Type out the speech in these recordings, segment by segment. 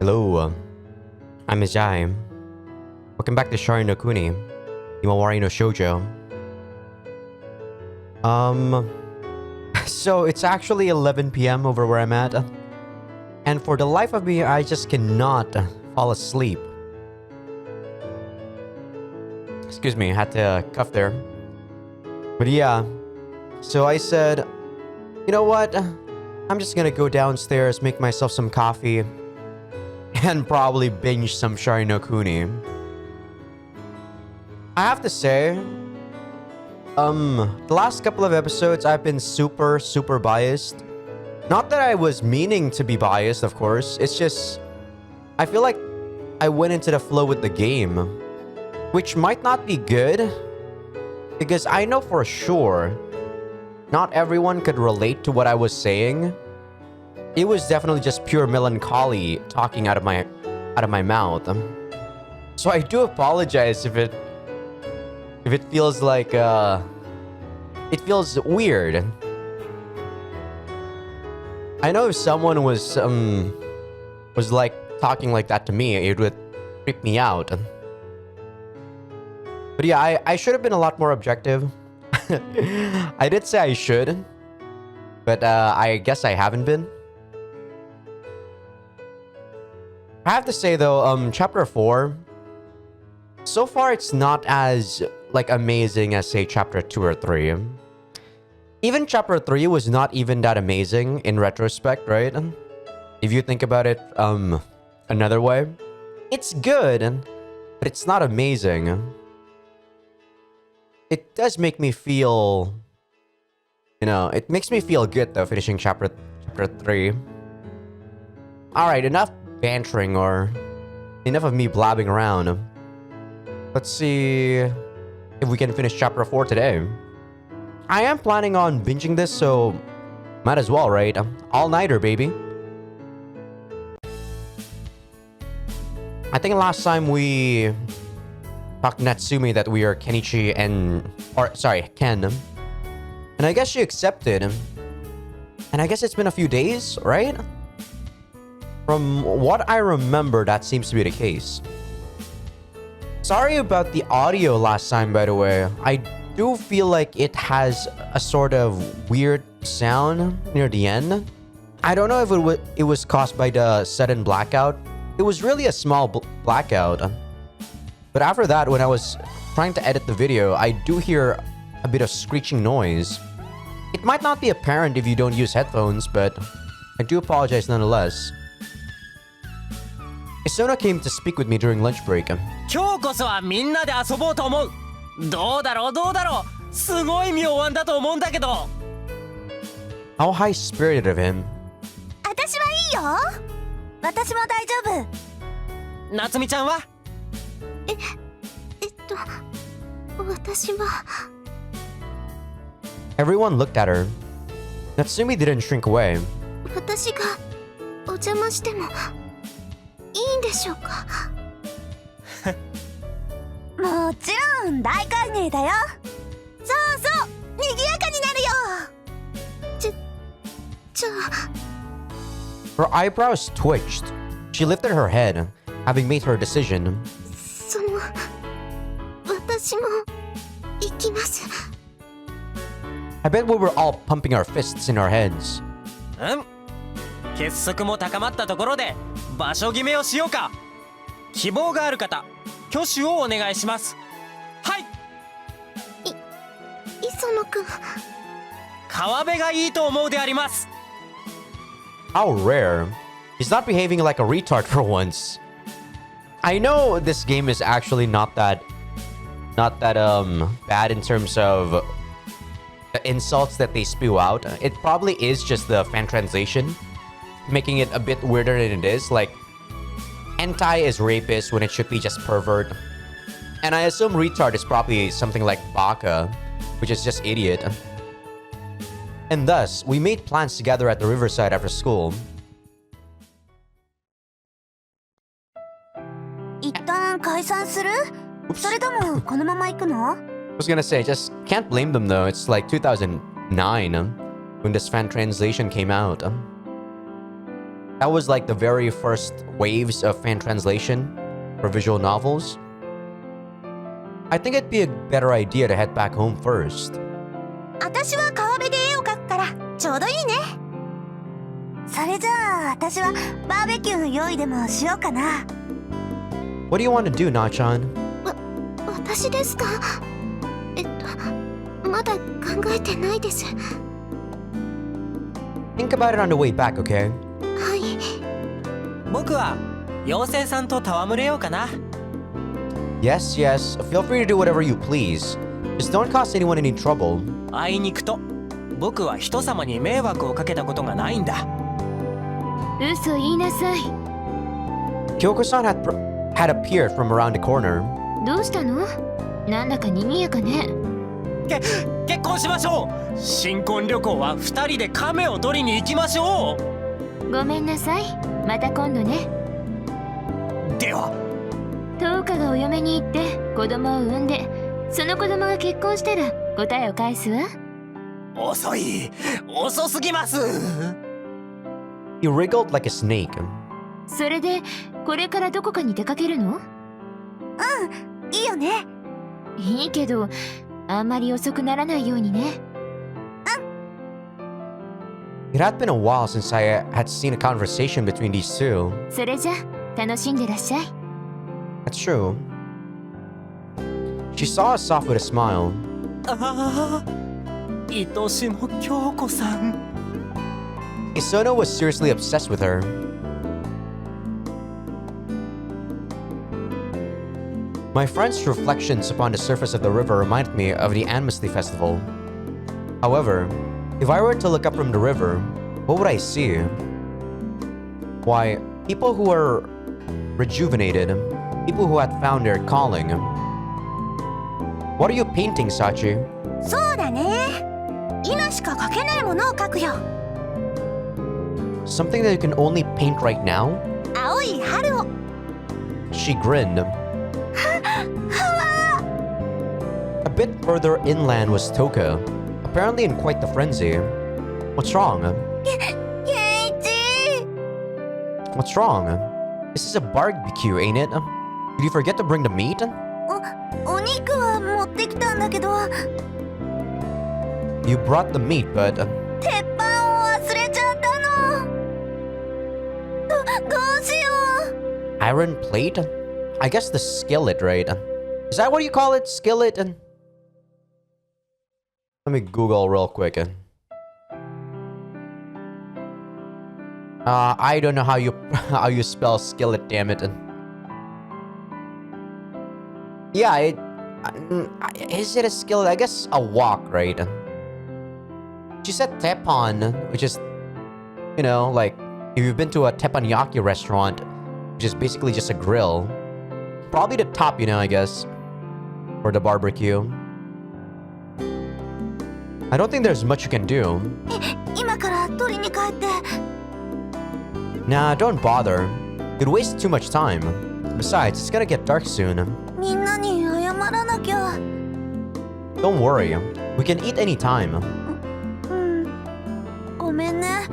Hello, I'm Azai. Welcome back to Sharin no Kuni, Himawari no Shoujo. So it's actually 11 p.m. over where I'm at. And for the life of me, I just cannot fall asleep. Excuse me, I had to cough there. But yeah, so I said, you know what? I'm just gonna go downstairs, make myself some coffee, and probably binge some Sharin no Kuni. I have to say, the last couple of episodes, I've been super biased. Not that I was meaning to be biased, of course. It's just, I feel like I went into the flow with the game, which might not be good, because I know for sure not everyone could relate to what I was saying. It was definitely just pure melancholy talking out of my mouth. So I do apologize if it feels like it feels weird. I know if someone was like talking like that to me, it would freak me out. But yeah, I should have been a lot more objective. I did say I should, but I guess I haven't been. I have to say though, chapter 4, so far it's not as like amazing as say chapter 2 or 3. Even chapter 3 was not even that amazing in retrospect, right? If you think about it another way, it's good, but it's not amazing. It does make me feel, you know, it makes me feel good though, finishing chapter 3. Alright, enough bantering or enough of me blabbing around. Let's see if we can finish chapter 4 today. I am planning on binging this, so might as well, right? All-nighter, baby. I think last time we talked to Natsumi that we are Kenichi and... Ken. And I guess she accepted. And I guess it's been a few days, right? From what I remember, that seems to be the case. Sorry about the audio last time, by the way. I do feel like it has a sort of weird sound near the end. I don't know if it was caused by the sudden blackout. It was really a small blackout. But after that, when I was trying to edit the video, I do hear a bit of screeching noise. It might not be apparent if you don't use headphones, but I do apologize nonetheless. Isona came to speak with me during lunch break. 今日こそはみんなで遊ぼうと思う。どうだろう。すごい妙案だと思うんだけど。How high-spirited of him. 私はいいよ。私も大丈夫。夏美ちゃんは？私は。Everyone looked at her. Natsumi didn't shrink away. 私がお邪魔してもいいんでしょうか。もちろん大歓迎だよ。そう賑やかになるよ。じゃあ。Her eyebrows twitched. She lifted her head, having made her decision. 私も行きます。I bet we were all pumping our fists in our heads. 結束も高まったところで場所決めをしようか。希望がある方、挙手をお願いします。はい。磯野くん。川辺がいいと思うであります。How rare. He's not behaving like a retard for once. I know this game is actually not that bad in terms of the insults that they spew out. It probably is just the fan translation, making it a bit weirder than it is. Like, hentai is rapist when it should be just pervert. And I assume retard is probably something like baka, which is just idiot. And thus, we made plans to gather at the riverside after school. 一旦解散する？それともこのまま行くの？ I was gonna say, just can't blame them though. It's like 2009 when this fan translation came out. that was like the very first waves of fan translation for visual novels, I think it'd be a better idea to head back home first. 私は川辺で絵を描くからちょうどいいね。それじゃあ私はバーベキューの用意でもしようかな。What do you want to do, Nachan? 私ですか？まだ考えてないです。Think about it on the way back, okay? はい。僕は妖精さんと戯れようかな。 Yes, yes. Feel free to do whatever you please. Just don't cause anyone any trouble. あいにくと僕は人様に迷惑をかけたことがないんだ。嘘言いなさい。 Kyoko-san had appeared from around the corner. どうしたの？なんだか賑やかね。結婚しましょう。新婚旅行は2人で亀を取りに行きましょう。ごめんなさい。また今度ね。では10日がお嫁に行って子供を産んで、その子供が結婚したら答えを返すわ。遅すぎます。 He wriggled like a snake. それでこれからどこかに出かけるの？いいよね。いいけどあんまり遅くならないようにね。It had been a while since I had seen a conversation between these two. それじゃ楽しんでらっしゃい。 That's true. She saw us off with a smile. ああ、愛しの京子さん。 Isono was seriously obsessed with her. My friend's reflections upon the surface of the river reminded me of the Anmusli festival. However, if I were to look up from the river, what would I see? Why, people who are rejuvenated, people who had found their calling. What are you painting, Sachi? そうだね。今しか描けないものを描くよ。 Something that you can only paint right now? 青い春を。 She grinned. A bit further inland was Toka, apparently in quite the frenzy. What's wrong? ケイチ。 What's wrong? This is a barbecue, ain't it? Did you forget to bring the meat? お肉は持ってきたんだけど、 You brought the meat, but... 鉄板を忘れちゃったの。どうしよう。 Iron plate? I guess the skillet, right? Is that what you call it? Skillet? Let me Google real quick. I don't know how you spell skillet, damn it. Yeah, is it a skillet? I guess a wok, right? She said teppan, which is, you know, like if you've been to a teppanyaki restaurant, which is basically just a grill. Probably the top, you know, I guess, for the barbecue. I don't think there's much you can do. 今から取りに帰って。 Nah, don't bother. You'd waste too much time. Besides, it's gonna get dark soon. みんなに謝らなきゃ。 Don't worry. We can eat any time. ごめんね。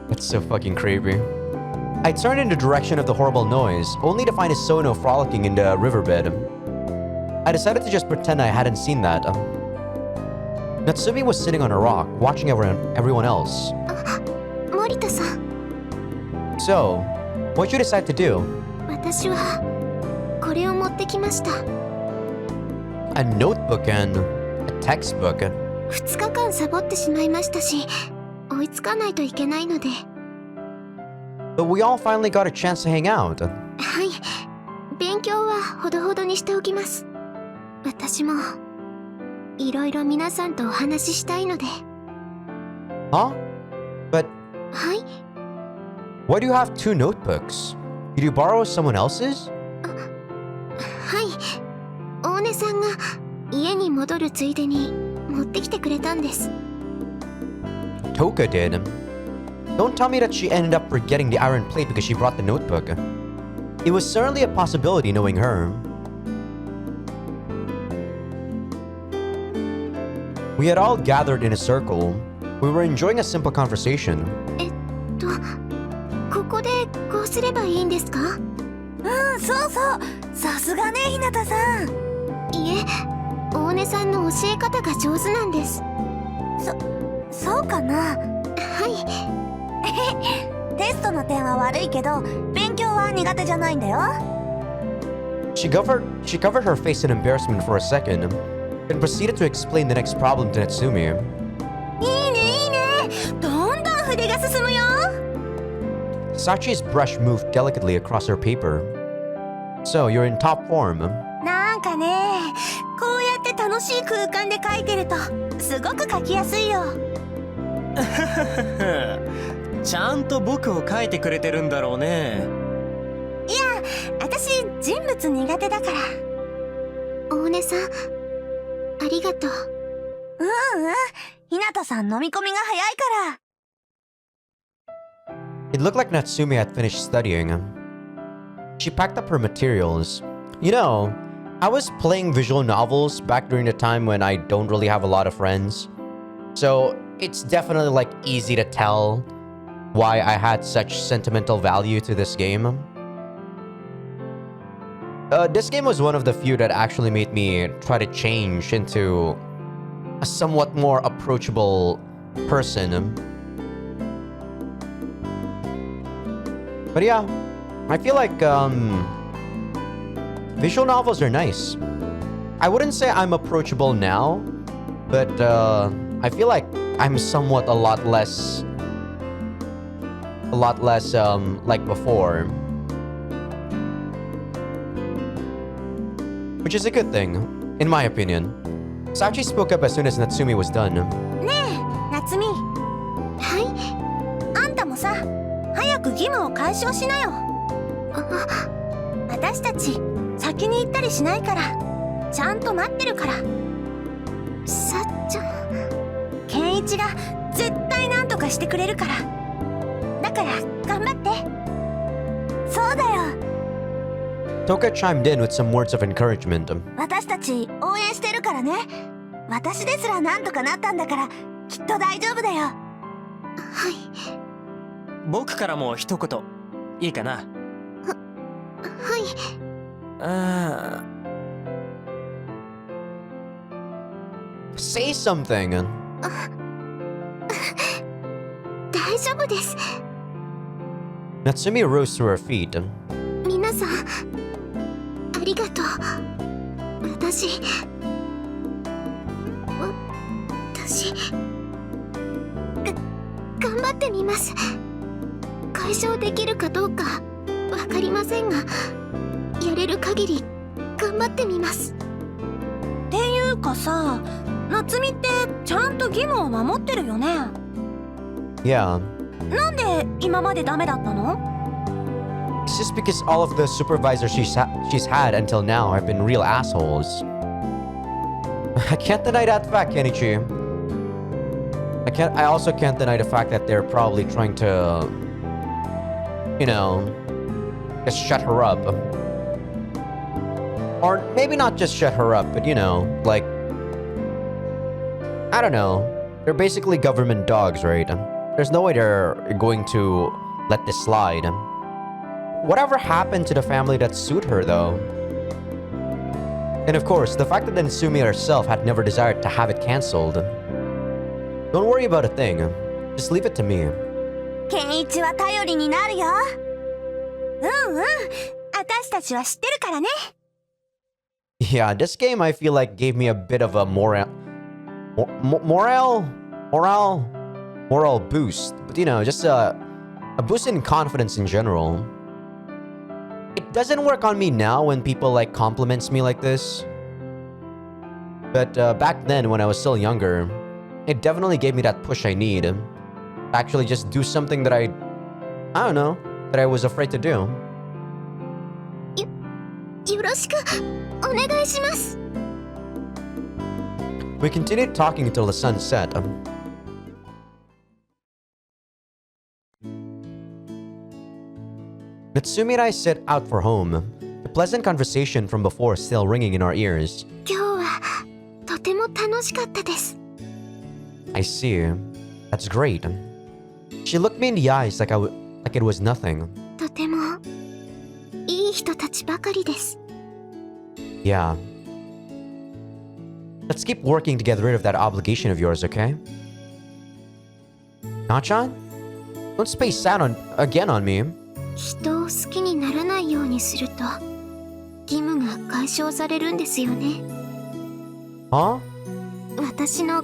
That's so fucking creepy. I turned in the direction of the horrible noise, only to find Isono frolicking in the riverbed. I decided to just pretend I hadn't seen that. Natsumi was sitting on a rock, watching everyone else. 森田さん。 So, what'd you decide to do? 私はこれを持ってきました。 A notebook and a textbook. 2日間サボってしまいましたし、追いつかないといけないので。 But we all finally got a chance to hang out. はい、勉強はほどほどにしておきます。私もいろいろ皆さんとお話ししたいので。 Huh? But はい。 why do you have two notebooks? Did you borrow someone else's? はい。大根さんが家に戻るついでに持ってきてくれたんです。 Toka did. Don't tell me that she ended up forgetting the iron plate because she brought the notebook. It was certainly a possibility knowing her. We had all gathered in a circle. We were enjoying a simple conversation. ここでこうすればいいんですか？そうそう。さすがね、ひなたさん。いえ、大根さんの教え方が上手なんです。そうかな。はい。テストの点は悪いけど、勉強は苦手じゃないんだよ。She covered her face in embarrassment for a second, then proceeded to explain the next problem to Natsumi. いいね、いいね。どんどん筆が進むよ。Sachi's brush moved delicately across her paper. So, you're in top form. なんかね、こうやって楽しい空間で描いてるとすごく描きやすいよ。ちゃんと僕を描いてくれてるんだろうね。いや、私人物苦手だから。大根さん、ありがとう。ひなたさん飲み込みが早いから。It looked like Natsumi had finished studying. She packed up her materials. You know, I was playing visual novels back during the time when I don't really have a lot of friends. So, it's definitely like easy to tell why I had such sentimental value to this game. This game was one of the few that actually made me try to change into a somewhat more approachable person. But yeah, I feel like visual novels are nice. I wouldn't say I'm approachable now, but I feel like I'm somewhat a lot less like before. Which is a good thing, in my opinion. Sachi spoke up as soon as Natsumi was done. ねえ、夏美。はい。あんたもさ、早く義務を解消しなよ。私たち先に行ったりしないから、ちゃんと待ってるから。さっちゃん。健一が絶対なんとかしてくれるから。だから頑張って。そうだよ。Toka chimed in with some words of encouragement. 私たち応援してるからね。私ですらなんとかなったんだから、きっと大丈夫だよ。はい。僕からも一言いいかな。はい。Say something. 大丈夫です。Natsumi rose to her feet. 皆さん、ありがとう。私頑張ってみます。解消できるかどうかわかりませんが、やれる限り頑張ってみます。っていうかさ、夏美ってちゃんと義務を守ってるよね。Yeah. なんで今までダメだったの？ It's just because all of the supervisors she's had until now have been real assholes. I can't deny that fact, Kenichi. I also can't deny the fact that they're probably trying to, you know, just shut her up. Or maybe not just shut her up, but you know, like, I don't know. They're basically government dogs, right? There's no way they're going to let this slide. Whatever happened to the family that sued her, though? And of course, the fact that Natsumi herself had never desired to have it cancelled. Don't worry about a thing. Just leave it to me. 健一は頼りになるよ。私たちは知ってるからね。Yeah, this game I feel like gave me a bit of a morale boost. But you know, just a boost in confidence in general. It doesn't work on me now when people like compliments me like this. But back then when I was still younger, it definitely gave me that push I need to actually just do something that I don't know, that I was afraid to do. よろしくお願いします。 We continued talking until the sun set. Natsumi and I set out for home. The pleasant conversation from before still ringing in our ears. 今日はとても楽しかったです。I see. That's great. She looked me in the eyes like it was nothing. とてもいい人たちばかりです。 Yeah. Let's keep working to get rid of that obligation of yours, okay? Nachan? Don't space out again on me. 人を好きにならないようにすると義務が解消されるんですよね。 Huh? 私の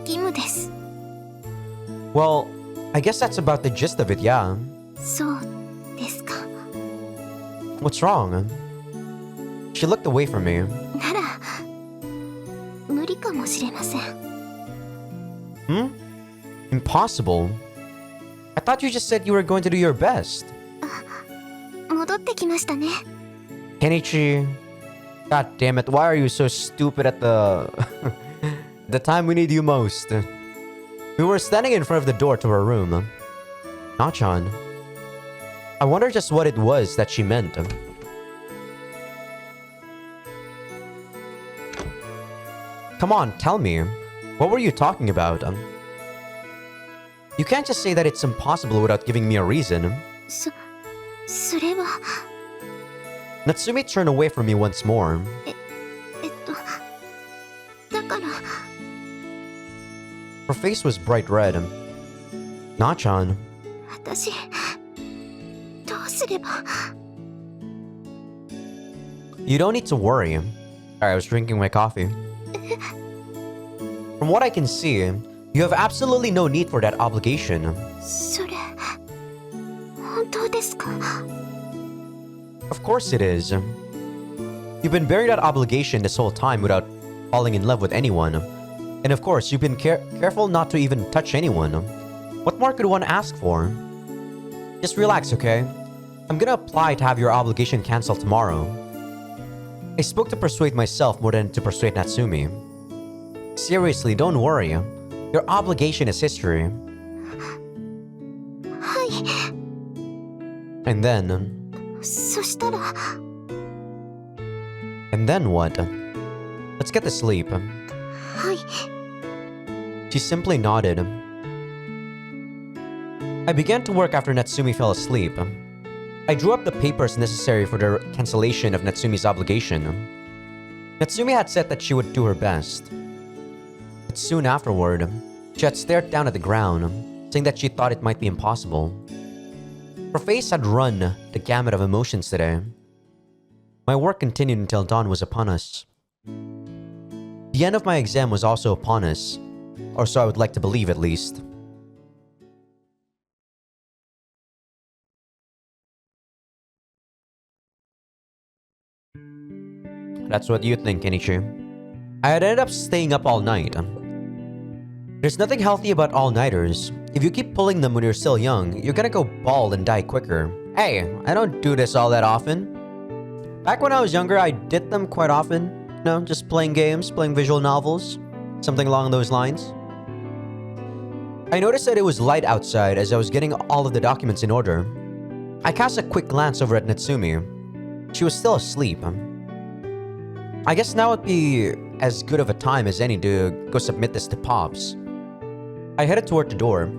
義務です。 Well, I guess that's about the gist of it, yeah. そうですか。 What's wrong? She looked away from me. なら無理かもしれません。 Hmm? Impossible. I thought you just said you were going to do your best. 戻ってきましたね。 Kenichi, god damn it, why are you so stupid at the time we need you most? We were standing in front of the door to her room. Nachan. I wonder just what it was that she meant. Come on, tell me. What were you talking about? You can't just say that it's impossible without giving me a reason. それは Natsumi turned away from me once more. だから Her face was bright red. Nachan. 私どうすれば You don't need to worry. Sorry, I was drinking my coffee. From what I can see, you have absolutely no need for that obligation. それ本当ですか Of course it is. You've been bearing that obligation this whole time without falling in love with anyone. And of course, you've been careful not to even touch anyone. What more could one ask for? Just relax, okay? I'm gonna apply to have your obligation cancelled tomorrow. I spoke to persuade myself more than to persuade Natsumi. Seriously, don't worry. Your obligation is history. はい And then... そしたら And then what? Let's get to sleep. はい She simply nodded. I began to work after Natsumi fell asleep. I drew up the papers necessary for the cancellation of Natsumi's obligation. Natsumi had said that she would do her best. But soon afterward, she had stared down at the ground, saying that she thought it might be impossible. Her face had run the gamut of emotions today. My work continued until dawn was upon us. The end of my exam was also upon us, or so I would like to believe at least. That's what you think, Kenichi. I had ended up staying up all night. There's nothing healthy about all-nighters. If you keep pulling them when you're still young, you're gonna go bald and die quicker. Hey, I don't do this all that often. Back when I was younger, I did them quite often. You know, just playing games, playing visual novels, something along those lines. I noticed that it was light outside as I was getting all of the documents in order. I cast a quick glance over at Natsumi. She was still asleep. I guess now would be as good of a time as any to go submit this to Pops. I headed toward the door.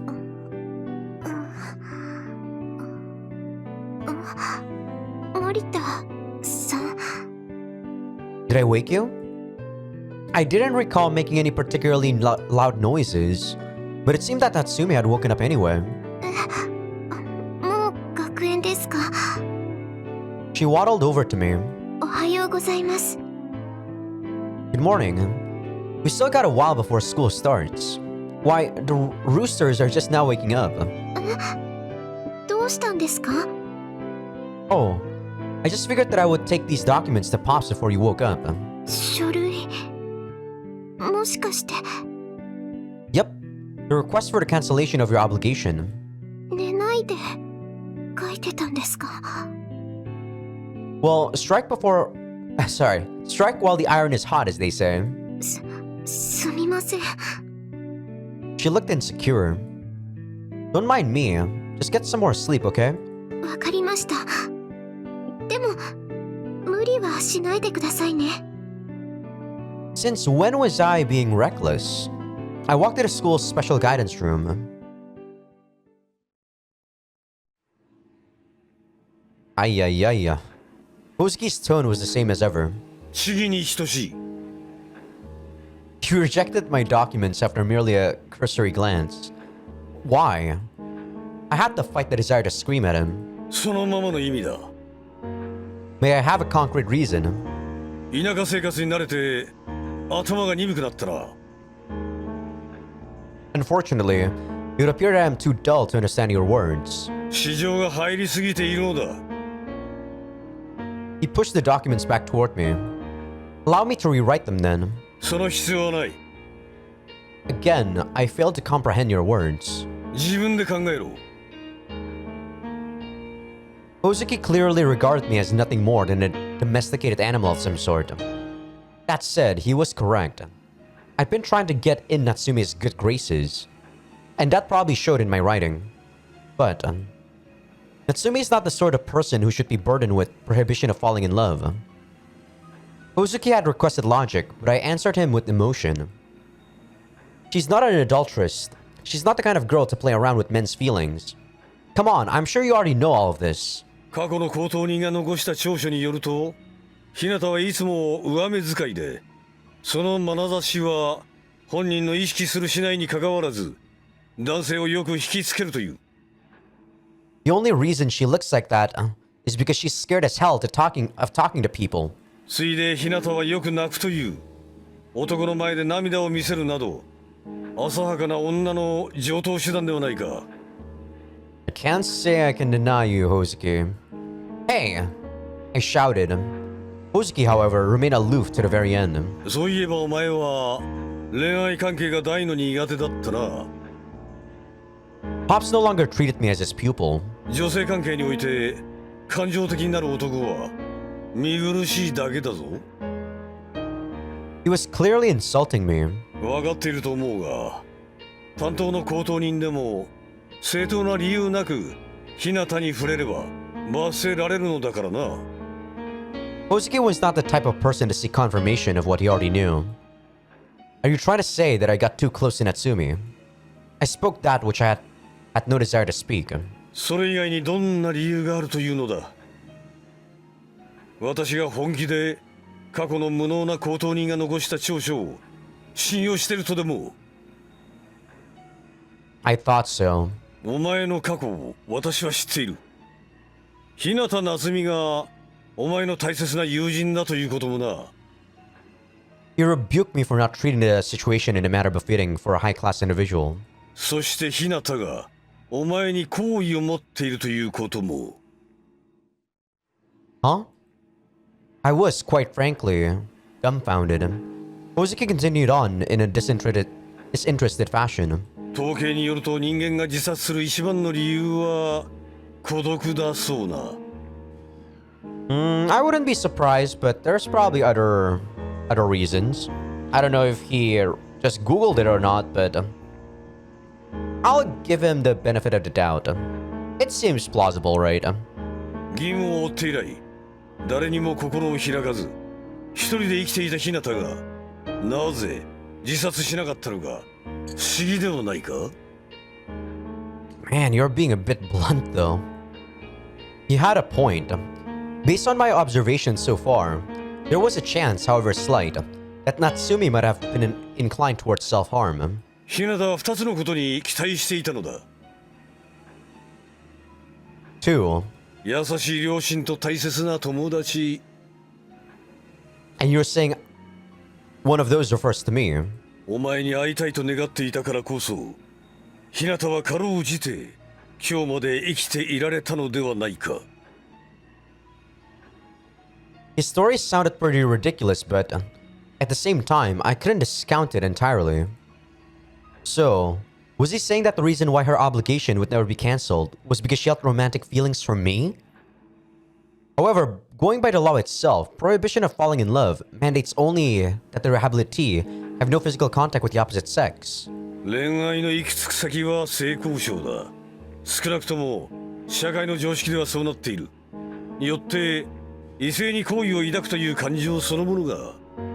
森田さん Did I wake you? I didn't recall making any particularly loud noises, but it seemed that Natsumi had woken up anyway. もう学園ですか She waddled over to me. おはようございます Good morning. We still got a while before school starts. Why, the roosters are just now waking up. どうしたんですか Oh, I just figured that I would take these documents to Pops before you woke up. 書類もしかして Yep, the request for the cancellation of your obligation. 寝ないで書いてたんですか Well, strike while the iron is hot, as they say. すみません She looked insecure. Don't mind me. Just get some more sleep, okay? わかりましたでも無理はしないでくださいね Since when was I being reckless? I walked to the school's special guidance room. Ay. Hozuki's tone was the same as ever. 次に等しい。 He rejected my documents after merely a cursory glance. Why? I had to fight the desire to scream at him. そのままの意味だ。 May I have a concrete reason? 田舎生活に慣れて頭が鈍くなったな。 Unfortunately, it would appear that I am too dull to understand your words. 市場が入りすぎているのだ。 He pushed the documents back toward me. Allow me to rewrite them then. その必要はない。 Again, I failed to comprehend your words. 自分で考えろ。 Hozuki clearly regarded me as nothing more than a domesticated animal of some sort. That said, he was correct. I'd been trying to get in Natsume's good graces, and that probably showed in my writing. But, Natsume is not the sort of person who should be burdened with prohibition of falling in love. Hozuki had requested logic, but I answered him with emotion. She's not an adulteress. She's not the kind of girl to play around with men's feelings. Come on, I'm sure you already know all of this. 過去の高等人が残した調書によると、日向はいつも上目遣いで、その眼差しは本人の意識するしないにかかわらず、男性をよく引きつけるという。 The only reason she looks like that is because she's scared as hell of talking to people. ついで日向はよく泣くという。男の前で涙を見せるなど、浅はかな女の常套手段ではないか。 I can't say I can deny you, Hozuki. Hey! I shouted. Hozuki, however, remained aloof to the very end. そういえばお前は恋愛関係が大の苦手だったな。 Pops no longer treated me as his pupil. 女性関係において感情的になる男は見苦しいだけだぞ。 He was clearly insulting me. 分かっていると思うが、担当の高等人でも正当な理由なく日向に触れれば罰せられるのだからな。 Hozuki was not the type of person to seek confirmation of what he already knew. Are you trying to say that I got too close to Natsumi? I spoke that which I had no desire to speak. それ以外にどんな理由があるというのだ。私が本気で過去の無能な高等人が残した調書を信用してるとでも。 I thought so. お前の過去を私は知っている。日向夏美がお前の大切な友人だということもな。 He rebuked me for not treating the situation in a manner befitting for a high-class individual. そして日向がお前に好意を持っているということも。 Huh? I was, quite frankly, dumbfounded. Hozuki continued on in a disinterested fashion. 統計によると人間が自殺する一番の理由は孤独だそうな。 I wouldn't be surprised, but there's probably other reasons. I don't know if he just Googled it or not, but I'll give him the benefit of the doubt. It seems plausible, right? 義務を負って以来、誰にも心を開かず、一人で生きていた日向がなぜ自殺しなかったのか不思議ではないか？ Man, you're being a bit blunt, though. He had a point. Based on my observations so far, there was a chance, however slight, that Natsumi might have been inclined towards self-harm. 日向は二つのことに期待していたのだ。 Two, 優しい両親と大切な友達。 and you're saying one of those refers to me. お前に会いたいと願っていたからこそ、日向はかろうじて今日まで生きていられたのではないか。 His story sounded pretty ridiculous, but at the same time, I couldn't discount it entirely. So, was he saying that the reason why her obligation would never be cancelled was because she felt romantic feelings for me? However, going by the law itself, prohibition of falling in love mandates only that the rehabilitee have no physical contact with the opposite sex. 恋愛の行き着く先は性交渉だ。少なくとも社会の常識ではそうなっている。によって異性に好意を抱くという感情そのものが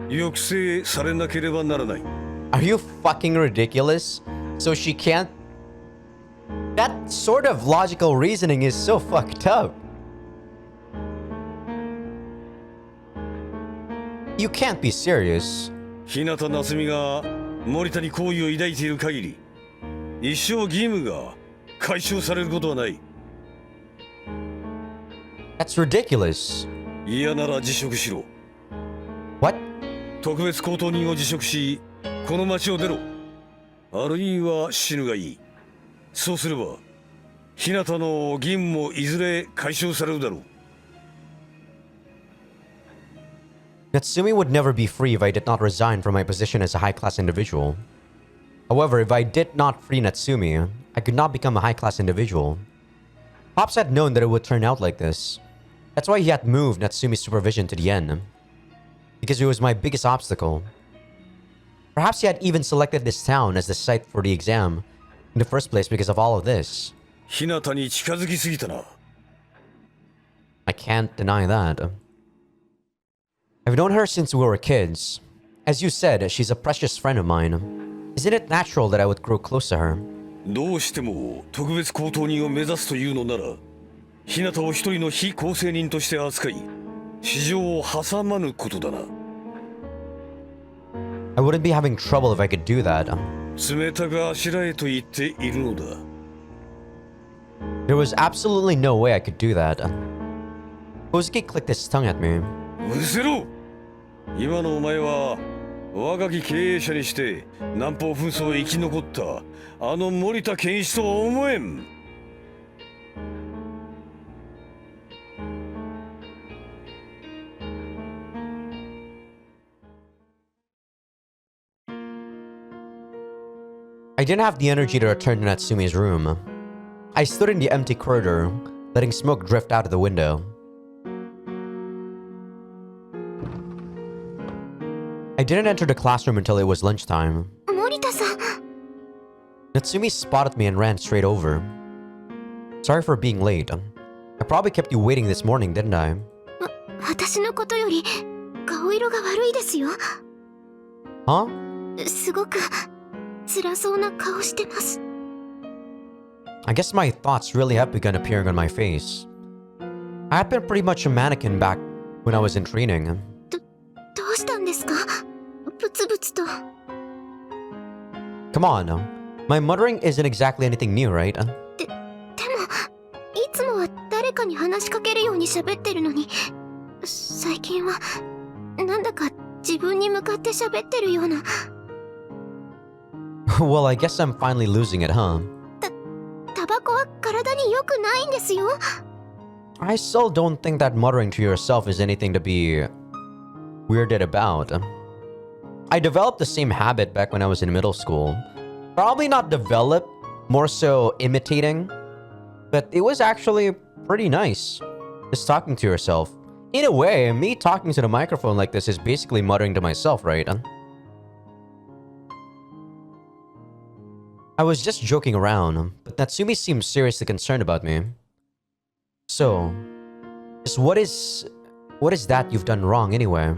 抑制されなければならない。Are you fucking ridiculous? So she can't... That sort of logical reasoning is so fucked up. You can't be serious. 日向夏美が森田に好意を抱いている限り、一生義務が解消されることはない。That's ridiculous. 嫌なら辞職しろ。What? 特別公当人を辞職し、この町を出ろ。あるいは死ぬがいい。そうすれば、日向の義務もいずれ解消されるだろう。Natsumi would never be free if I did not resign from my position as a high-class individual. However, if I did not free Natsumi, I could not become a high-class individual. Pops had known that it would turn out like this. That's why he had moved Natsumi's supervision to the end. Because it was my biggest obstacle. Perhaps he had even selected this town as the site for the exam in the first place because of all of this. 日向に近づきすぎたな。I can't deny that. I've known her since we were kids. As you said, she's a precious friend of mine. Isn't it natural that I would grow close to her? どうしても特別公当人を目指すというのなら、日向を一人の非構成人として扱い、市場を挟まぬことだな。I wouldn't be having trouble if I could do that. 冷たくあしらえと言っているのだ。There was absolutely no way I could do that. Kozuki clicked his tongue at me. うるせろ！今のお前は若き経営者にして南方紛争を生き残ったあの森田健一とは思えん。I didn't have the energy to return to Natsumi's room. I stood in the empty corridor, letting smoke drift out of the window. I didn't enter the classroom until it was lunchtime. 森田さん。 Natsumi spotted me and ran straight over. Sorry for being late. I probably kept you waiting this morning, didn't I? 私のことより顔色が悪いですよ。 Huh? すごく辛そうな顔してます。 I guess my thoughts really have begun appearing on my face. I had been pretty much a mannequin back when I was in training. どうしたんですか？ブツブツと。 Come on, my muttering isn't exactly anything new, right? でもいつもは誰かに話しかけるように喋ってるのに、最近はなんだか自分に向かって喋ってるような。 Well, I guess I'm finally losing it, huh? タバコは体に良くないんですよ。 I still don't think that muttering to yourself is anything to be weirded about. I developed the same habit back when I was in middle school. Probably not developed, more so imitating. But it was actually pretty nice. Just talking to yourself. In a way, me talking to the microphone like this is basically muttering to myself, right? I was just joking around, but Natsumi seemed seriously concerned about me. So, just what is that you've done wrong anyway?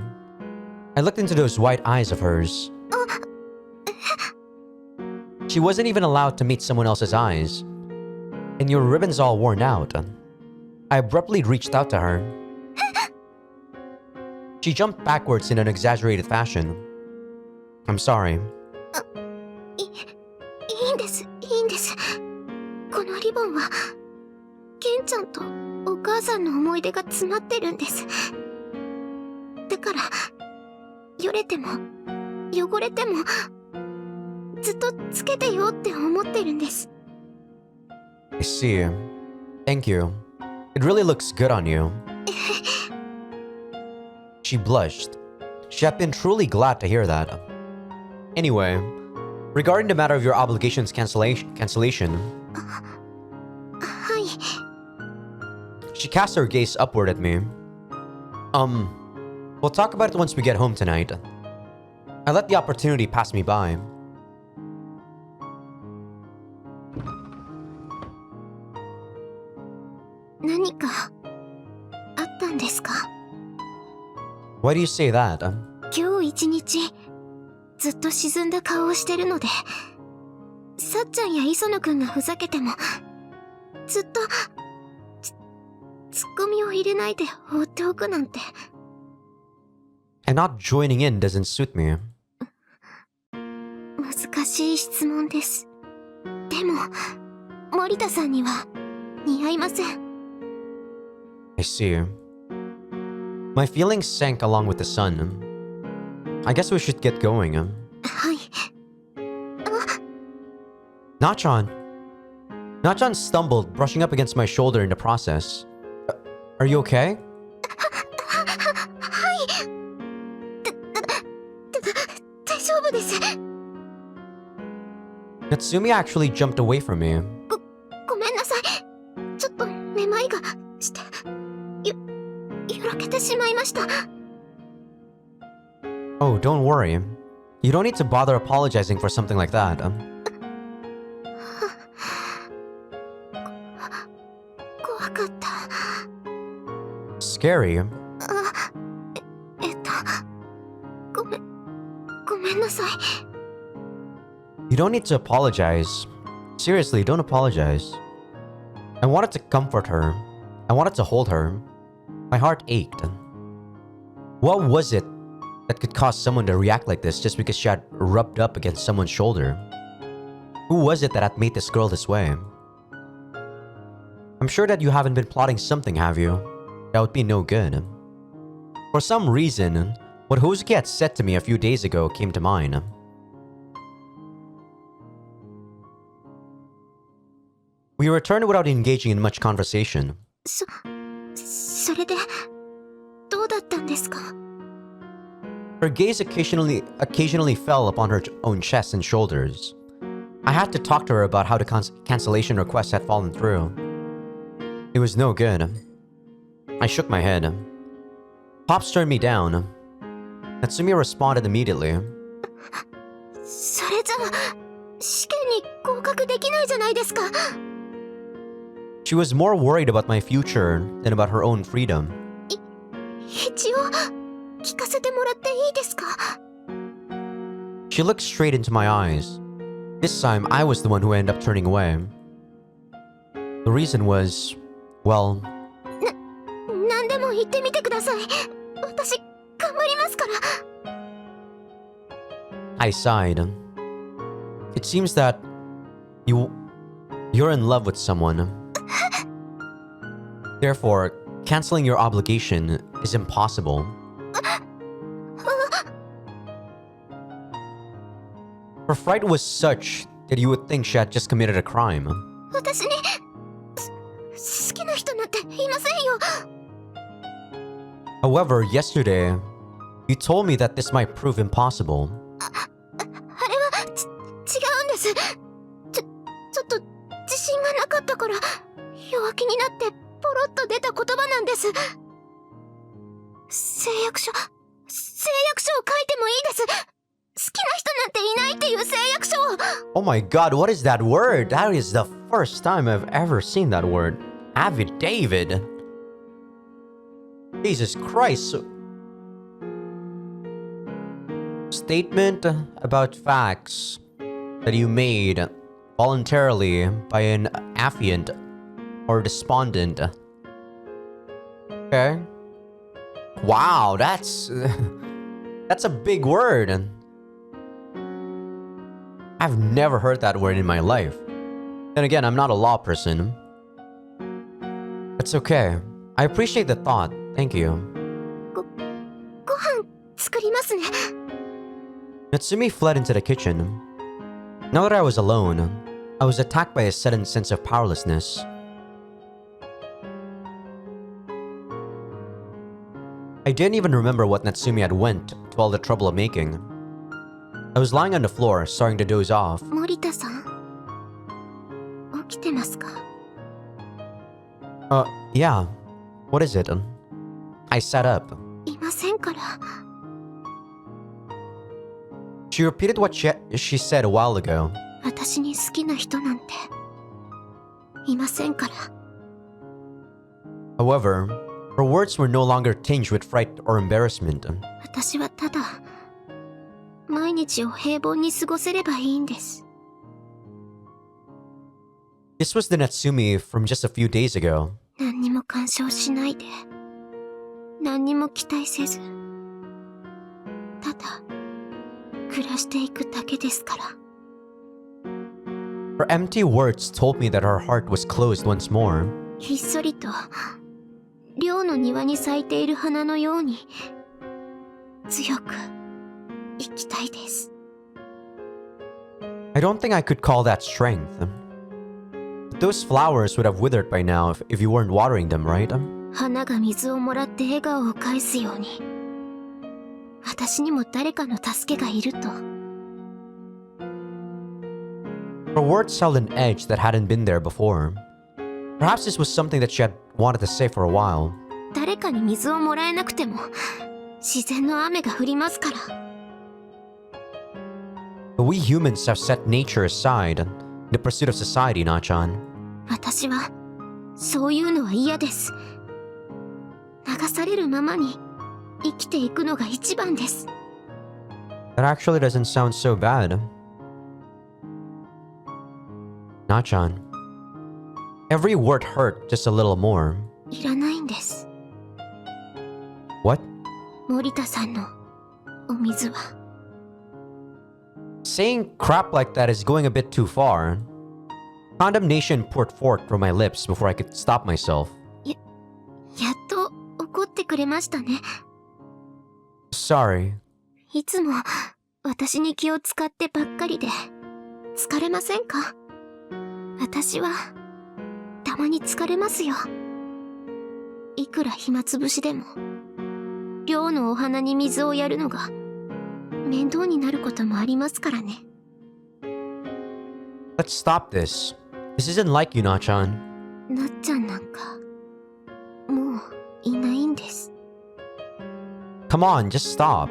I looked into those white eyes of hers. She wasn't even allowed to meet someone else's eyes. And your ribbon's all worn out. I abruptly reached out to her. She jumped backwards in an exaggerated fashion. I'm sorry. いいんです、いいんです。このリボンはケンちゃんとお母さんの思い出が詰まってるんです。だからよれても汚れてもずっとつけてよって思ってるんです。 I see. Thank you. It really looks good on you. She blushed. She had been truly glad to hear that. Anyway, regarding the matter of your obligations cancellation, はい。 she cast her gaze upward at me. We'll talk about it once we get home tonight. I let the opportunity pass me by.「何かあったんですか？ Why do you say that? 今日一日ずっと沈んだ顔をしてるので、さっちゃんや磯野くんがふざけてもずっとツッコミを入れないで放っておくなんて。 And not joining in doesn't suit me. 難しい質問です。でも森田さんには似合いません。 I see. My feelings sank along with the sun. I guess we should get going. はい。Nachan. Nachan stumbled, brushing up against my shoulder in the process. Are you okay? 大丈夫です。 Natsumi actually jumped away from me. ごめんなさい。ちょっとめまいがしてよろけてしまいました。 Oh, don't worry. You don't need to bother apologizing for something like that. 怖かった。 Scary. ごめんなさい。 You don't need to apologize. Seriously, don't apologize. I wanted to comfort her. I wanted to hold her. My heart ached. What was it that could cause someone to react like this just because she had rubbed up against someone's shoulder? Who was it that had made this girl this way? I'm sure that you haven't been plotting something, have you? That would be no good. For some reason, what Hozuki had said to me a few days ago came to mind. We returned without engaging in much conversation. それでどうだったんですか？ Her gaze occasionally fell upon her own chest and shoulders. I had to talk to her about how the cancellation request had fallen through. It was no good. I shook my head. Pops turned me down. Natsumi responded immediately. それじゃあ試験に合格できないじゃないですか。 She was more worried about my future than about her own freedom. 一応聞かせてもらっていいですか？ She looked straight into my eyes. This time, I was the one who ended up turning away. The reason was, well... 何でも言ってみてください。私頑張りますから。 I sighed. It seems that you're in love with someone. Therefore, canceling your obligation is impossible. Her fright was such that you would think she had just committed a crime. 私に好きな人なんていませんよ。 However, yesterday, you told me that this might prove impossible. あれは違うんです。ちょっと自信がなかったから弱気になってポロッと出た言葉なんです。誓約書を書いてもいいです。好きな人なんていないっていう誓約書を。 Oh my god, what is that word? That is the first time I've ever seen that word. Affidavit. Jesus Christ. Statement about facts that you made voluntarily by an affiant or despondent. Okay. Wow, that's a big word. I've never heard that word in my life. Then again, I'm not a law person. It's okay. I appreciate the thought. Thank you. ご飯作りますね。 Natsumi fled into the kitchen. Now that I was alone, I was attacked by a sudden sense of powerlessness. I didn't even remember what Natsumi had went to all the trouble of making. I was lying on the floor, starting to doze off. 森田さん、起きてますか？ Yeah. What is it? I sat up. いませんから。 She repeated what she said a while ago. 私に好きな人なんていませんから。 However, her words were no longer tinged with fright or embarrassment. 私はただ毎日を平凡に過ごせればいいんです。This was the Natsumi from just a few days ago. 何にも干渉しないで、何にも期待せず、ただ暮らしていくだけですから。Her empty words told me that her heart was closed once more. ひっそりと寮の庭に咲いている花のように強く生きたいです。 I don't think I could call that strength. But those flowers would have withered by now if you weren't watering them, right? 花が水をもらって笑顔を返すように、私にも誰かの助けがいると。 Her words held an edge that hadn't been there before. Perhaps this was something that she had wanted to say for a while. 誰かに水をもらえなくても自然の雨が降りますから。 But we humans have set nature aside in the pursuit of society, Nachan. 私はそういうのは嫌です。流されるままに生きていくのが一番です。 That actually doesn't sound so bad. Nachan. Every word hurt just a little more. いらないんです。 What? 森田さんのお水は。 Saying crap like that is going a bit too far. Condemnation poured forth from my lips before I could stop myself. やっと怒ってくれましたね。 Sorry. いつも私に気を使ってばっかりで疲れませんか？私はたまに疲れますよ。いくら暇つぶしでも寮のお花に水をやるのが面倒になることもありますからね。 Let's stop this. This isn't like you, Nachan. なっちゃんなんかもういないんです。 Come on, just stop.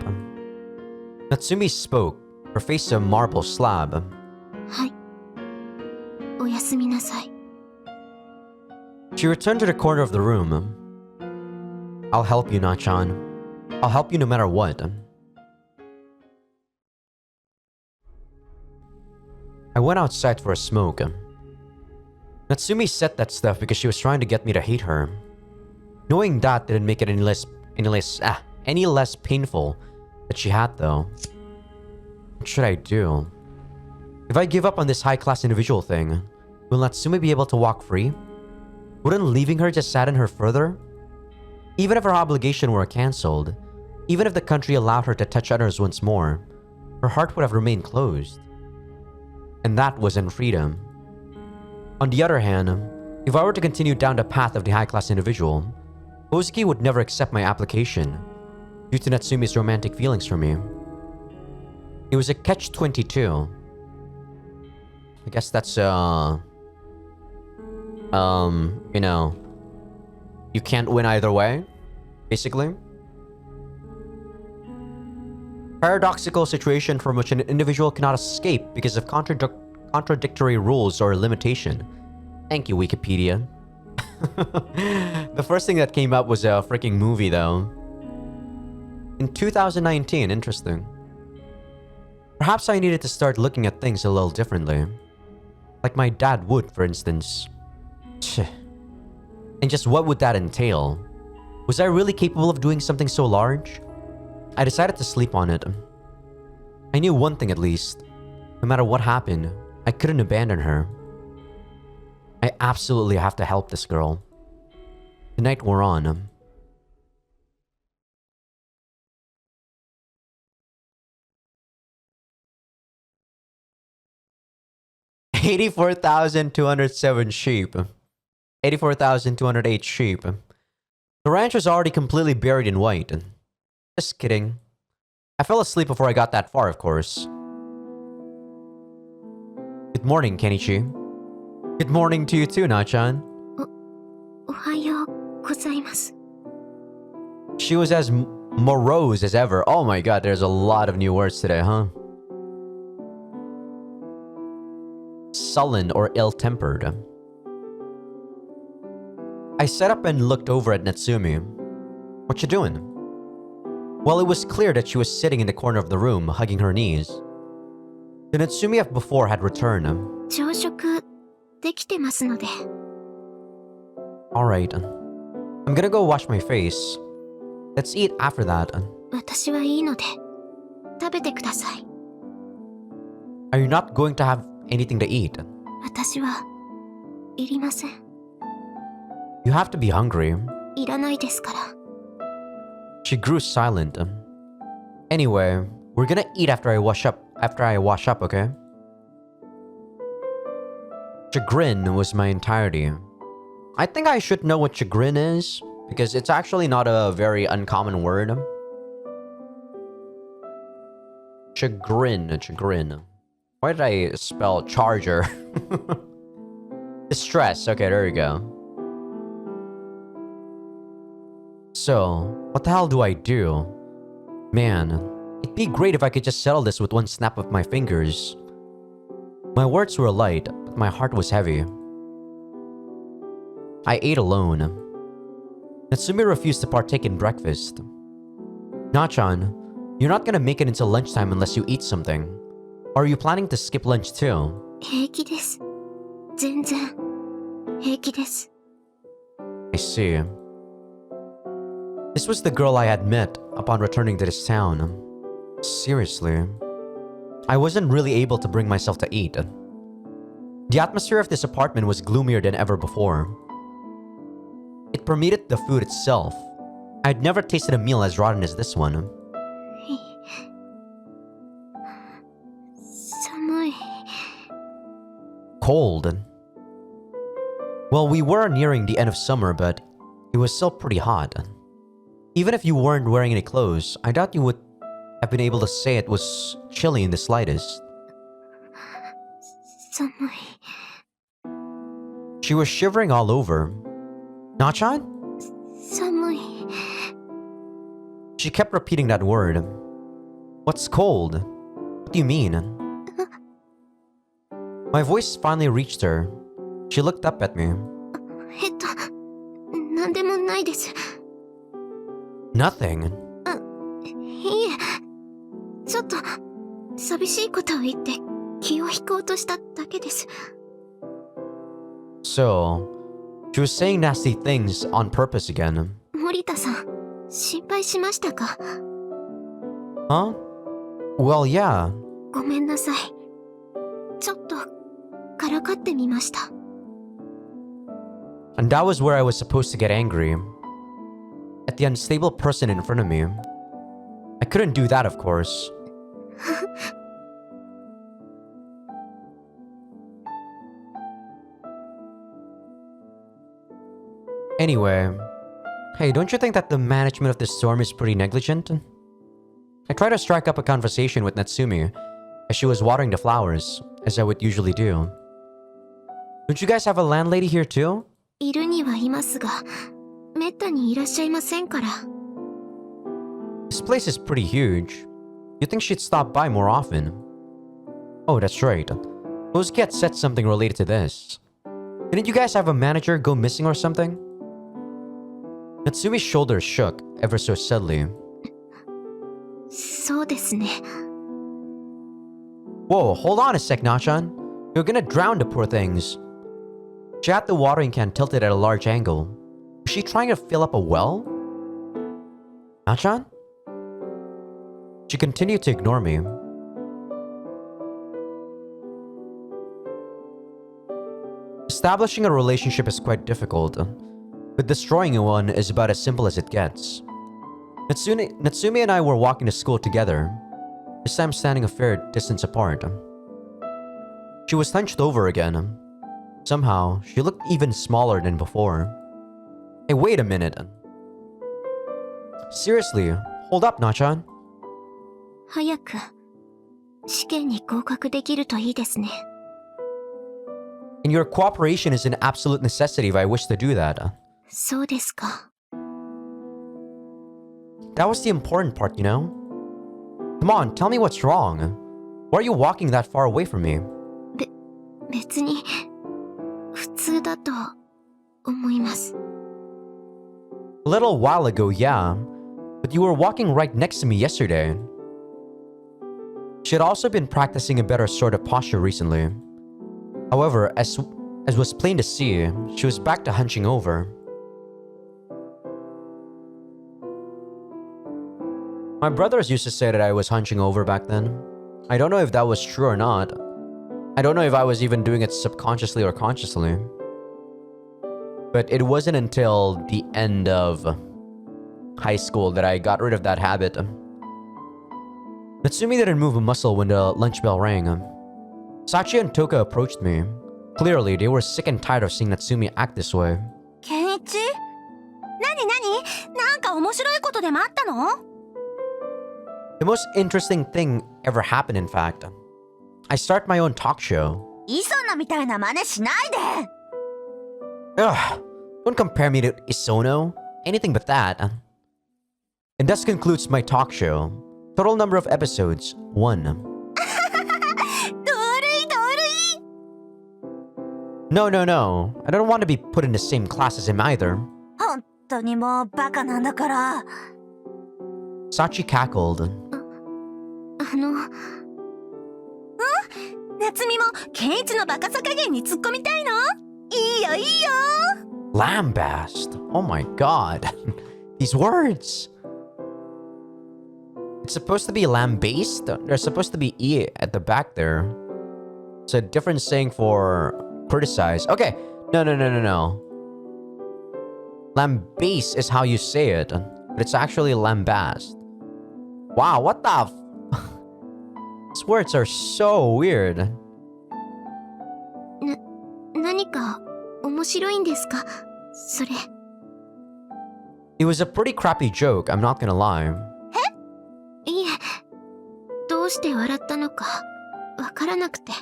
Natsumi spoke, her face a marble slab. はい。おやすみなさい。 She returned to the corner of the room. I'll help you, Nachan. I'll help you no matter what. I went outside for a smoke. Natsumi said that stuff because she was trying to get me to hate her. Knowing that didn't make it any less painful that she had, though. What should I do? If I give up on this high-class individual thing, will Natsumi be able to walk free? Wouldn't leaving her just sadden her further? Even if her obligation were cancelled, even if the country allowed her to touch others once more, her heart would have remained closed. And that wasn't freedom. On the other hand, if I were to continue down the path of the high-class individual, Kozuki would never accept my application due to Natsumi's romantic feelings for me. It was a catch-22. I guess that's, you know, you can't win either way, basically. Paradoxical situation from which an individual cannot escape because of contradictory rules or limitation. Thank you, Wikipedia. The first thing that came up was a freaking movie, though. In 2019, interesting. Perhaps I needed to start looking at things a little differently. Like my dad would, for instance. And just what would that entail? Was I really capable of doing something so large? I decided to sleep on it. I knew one thing at least. No matter what happened, I couldn't abandon her. I absolutely have to help this girl. The night wore on. $84,207 sheep. 84,208 sheep. The ranch was already completely buried in white. Just kidding. I fell asleep before I got that far, of course. Good morning, Kenichi. Good morning to you too, Nachan. おはようございます。 She was as morose as ever. Oh my god, there's a lot of new words today, huh? Sullen or ill-tempered. I sat up and looked over at Natsumi. What you doing? Well, it was clear that she was sitting in the corner of the room, hugging her knees. The Natsumi of before had returned. 朝食できてますので。 Alright. I'm gonna go wash my face. Let's eat after that. 私はいいので食べてください。 Are you not going to have anything to eat? 私はいりません。 You have to be hungry. いらないですから。 She grew silent. Anyway, we're gonna eat after I wash up, okay? Chagrin was my entirety. I think I should know what chagrin is, because it's actually not a very uncommon word. Chagrin. Why did I spell charger? Distress. Okay, there we go. So, what the hell do I do? Man, it'd be great if I could just settle this with one snap of my fingers. My words were light, but my heart was heavy. I ate alone. Natsumi refused to partake in breakfast. Nachan, you're not gonna make it until lunchtime unless you eat something. Or are you planning to skip lunch too? 平気です。全然平気です。 I see. This was the girl I had met upon returning to this town. Seriously. I wasn't really able to bring myself to eat. The atmosphere of this apartment was gloomier than ever before. It permeated the food itself. I'd never tasted a meal as rotten as this one. 寒い。 Cold. Well, we were nearing the end of summer, but it was still pretty hot. Even if you weren't wearing any clothes, I doubt you would have been able to say it was chilly in the slightest. 寒い。 She was shivering all over. Nachan? 寒い。 She kept repeating that word. What's cold? What do you mean? My voice finally reached her. She looked up at me. なんでもないです。 Nothing. いえ、ちょっと寂しいことを言って気を引こうとしただけです。 So, she was saying nasty things on purpose again. 森田さん、心配しましたか？ Huh? Well, yeah. ごめんなさい。ちょっとからかってみました。 And that was where I was supposed to get angry. At the unstable person in front of me. I couldn't do that, of course. Anyway, hey, don't you think that the management of this storm is pretty negligent? I tried to strike up a conversation with Natsumi as she was watering the flowers, as I would usually do. Don't you guys have a landlady here too? いるにはいますが、めったにいらっしゃいませんから。 This place is pretty huge. You'd think she'd stop by more often. Oh, that's right. Osuke had said something related to this. Didn't you guys have a manager go missing or something? Natsumi's shoulders shook ever so subtly. そうですね。 Whoa, hold on a sec, Nachan. You're gonna drown the poor things. She had the watering can tilted at a large angle. Was she trying to fill up a well? Nachan? She continued to ignore me. Establishing a relationship is quite difficult, but destroying one is about as simple as it gets. Natsumi and I were walking to school together, this time standing a fair distance apart. She was hunched over again. Somehow, she looked even smaller than before. Hey, wait a minute. Seriously, hold up, Nachan. 早く試験に合格できるといいですね。 And your cooperation is an absolute necessity if I wish to do that. そうですか。 That was the important part, you know? Come on, tell me what's wrong. Why are you walking that far away from me? 別に普通だと思います。 A little while ago, yeah. But you were walking right next to me yesterday. She had also been practicing a better sort of posture recently. However, as was plain to see, she was back to hunching over. My brothers used to say that I was hunching over back then. I don't know if that was true or not. I don't know if I was even doing it subconsciously or consciously. But it wasn't until the end of high school that I got rid of that habit. Natsumi didn't move a muscle when the lunch bell rang. Sachi and Toka approached me. Clearly, they were sick and tired of seeing Natsumi act this way. ケンイチ？何？なんか面白いことでもあったの？ The most interesting thing ever happened, in fact. I start my own talk show. 磯野みたいな真似しないで！ Ugh, don't compare me to Isono. Anything but that. And thus concludes my talk show. Total number of episodes, 1. どるいどるい！ No. I don't want to be put in the same class as him either. 本当にもうバカなんだから。 Sachi cackled. 夏美もケンイチのバカさ加減に突っ込みたいの？いいよいいよ！ Lambast. Oh my god. These words. It's supposed to be lambaste? There's supposed to be E at the back there. It's a different saying for criticize. Okay. No. Lambaste is how you say it. But it's actually lambast. Wow, what the These words are so weird. 何か面白いんですか？それ。It was a pretty crappy joke, I'm not gonna lie. いえ、どうして笑ったのかわからなくて。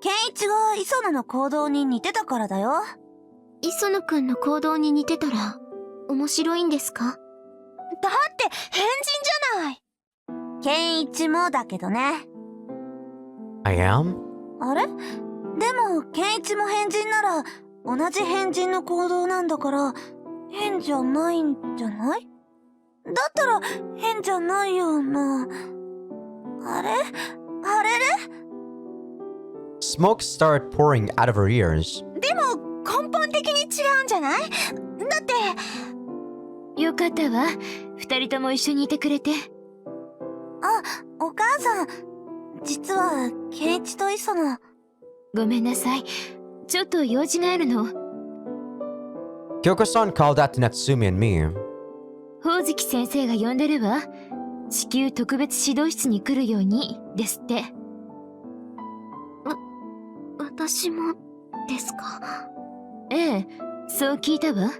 ケンイチが磯野の行動に似てたからだよ。磯野くんの行動に似てたら面白いんですか？だって変人じゃない。ケンイチもだけどね。I am? あれ？でもケンイチも変人なら同じ変人の行動なんだから変じゃないんじゃない？だったら変じゃないような。あれれ？ Smoke started pouring out of her ears. でも根本的に違うんじゃない？だってよかったわ。二人とも一緒にいてくれて。あ、お母さん、実はケンイチと磯野。ごめんなさい。ちょっと用事があるの。Kyoko-san called out to Natsumi and me. ほおずき先生が呼んでるわ。至急特別指導室に来るようにですって。私もですか？ええ、そう聞いたわ。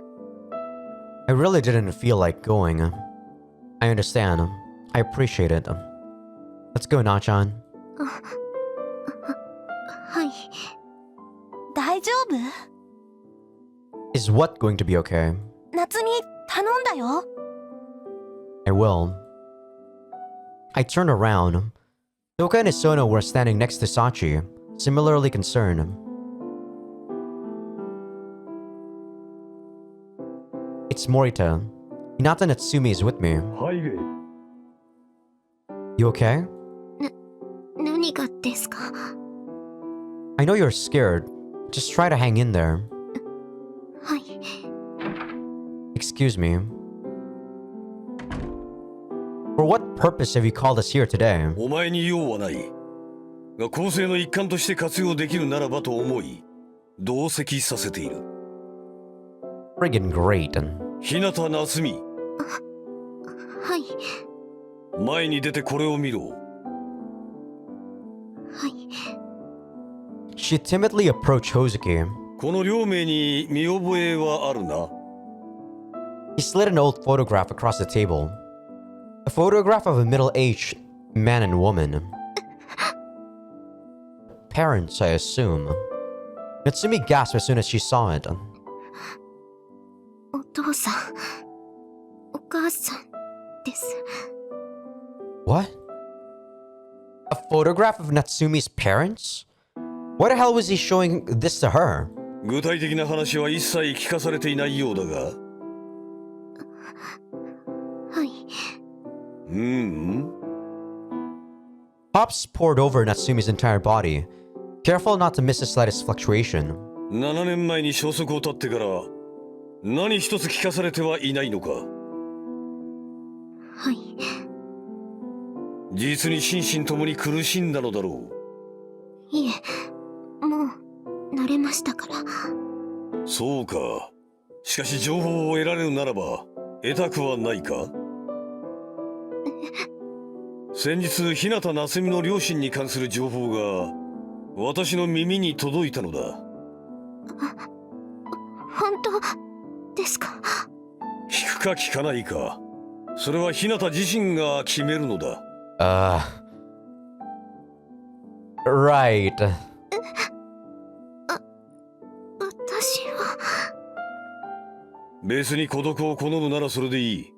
I really didn't feel like going. I understand. I appreciate it. Let's go, Na-chan. はい。大丈夫？ Is what going to be okay? 夏美、頼んだよ。I will. I turned around. Toka and Isono were standing next to Sachi, similarly concerned. It's Morita. Hinata Natsumi is with me. 入れ。 You okay? 何がですか？ I know you're scared. Just try to hang in there. はい。 Excuse me. For what purpose have you called us here today? お前に用はない。が構成の一環として活用できるならばと思い、同席させている。Friggin' great. 日向夏美。はい。前に出てこれを見ろ。はい。 She timidly approached Hozuki. この両名に見覚えはあるな。 He slid an old photograph across the table. A photograph of a middle-aged man and woman. Parents, I assume. Natsumi gasped as soon as she saw it. お父さん、お母さんです。 What? A photograph of Natsumi's parents? Why the hell was he showing this to her? 具体的な話は一切聞かされていないようだが。はい。Pops poured over Natsumi's entire body, careful not to miss the slightest fluctuation. 7年前に消息を絶ってから何一つ聞かされてはいないのか。はい。実に心身ともに苦しんだのだろいえ、もう慣れましたから。う。そうか。しかし情報を得られるならば得たくはないか。先日日向夏美の両親に関する情報が私の耳に届いたのだ。本当ですか？聞くか聞かないか、それは日向自身が決めるのだ。Right. 私は。別に孤独を好むならそれでいい。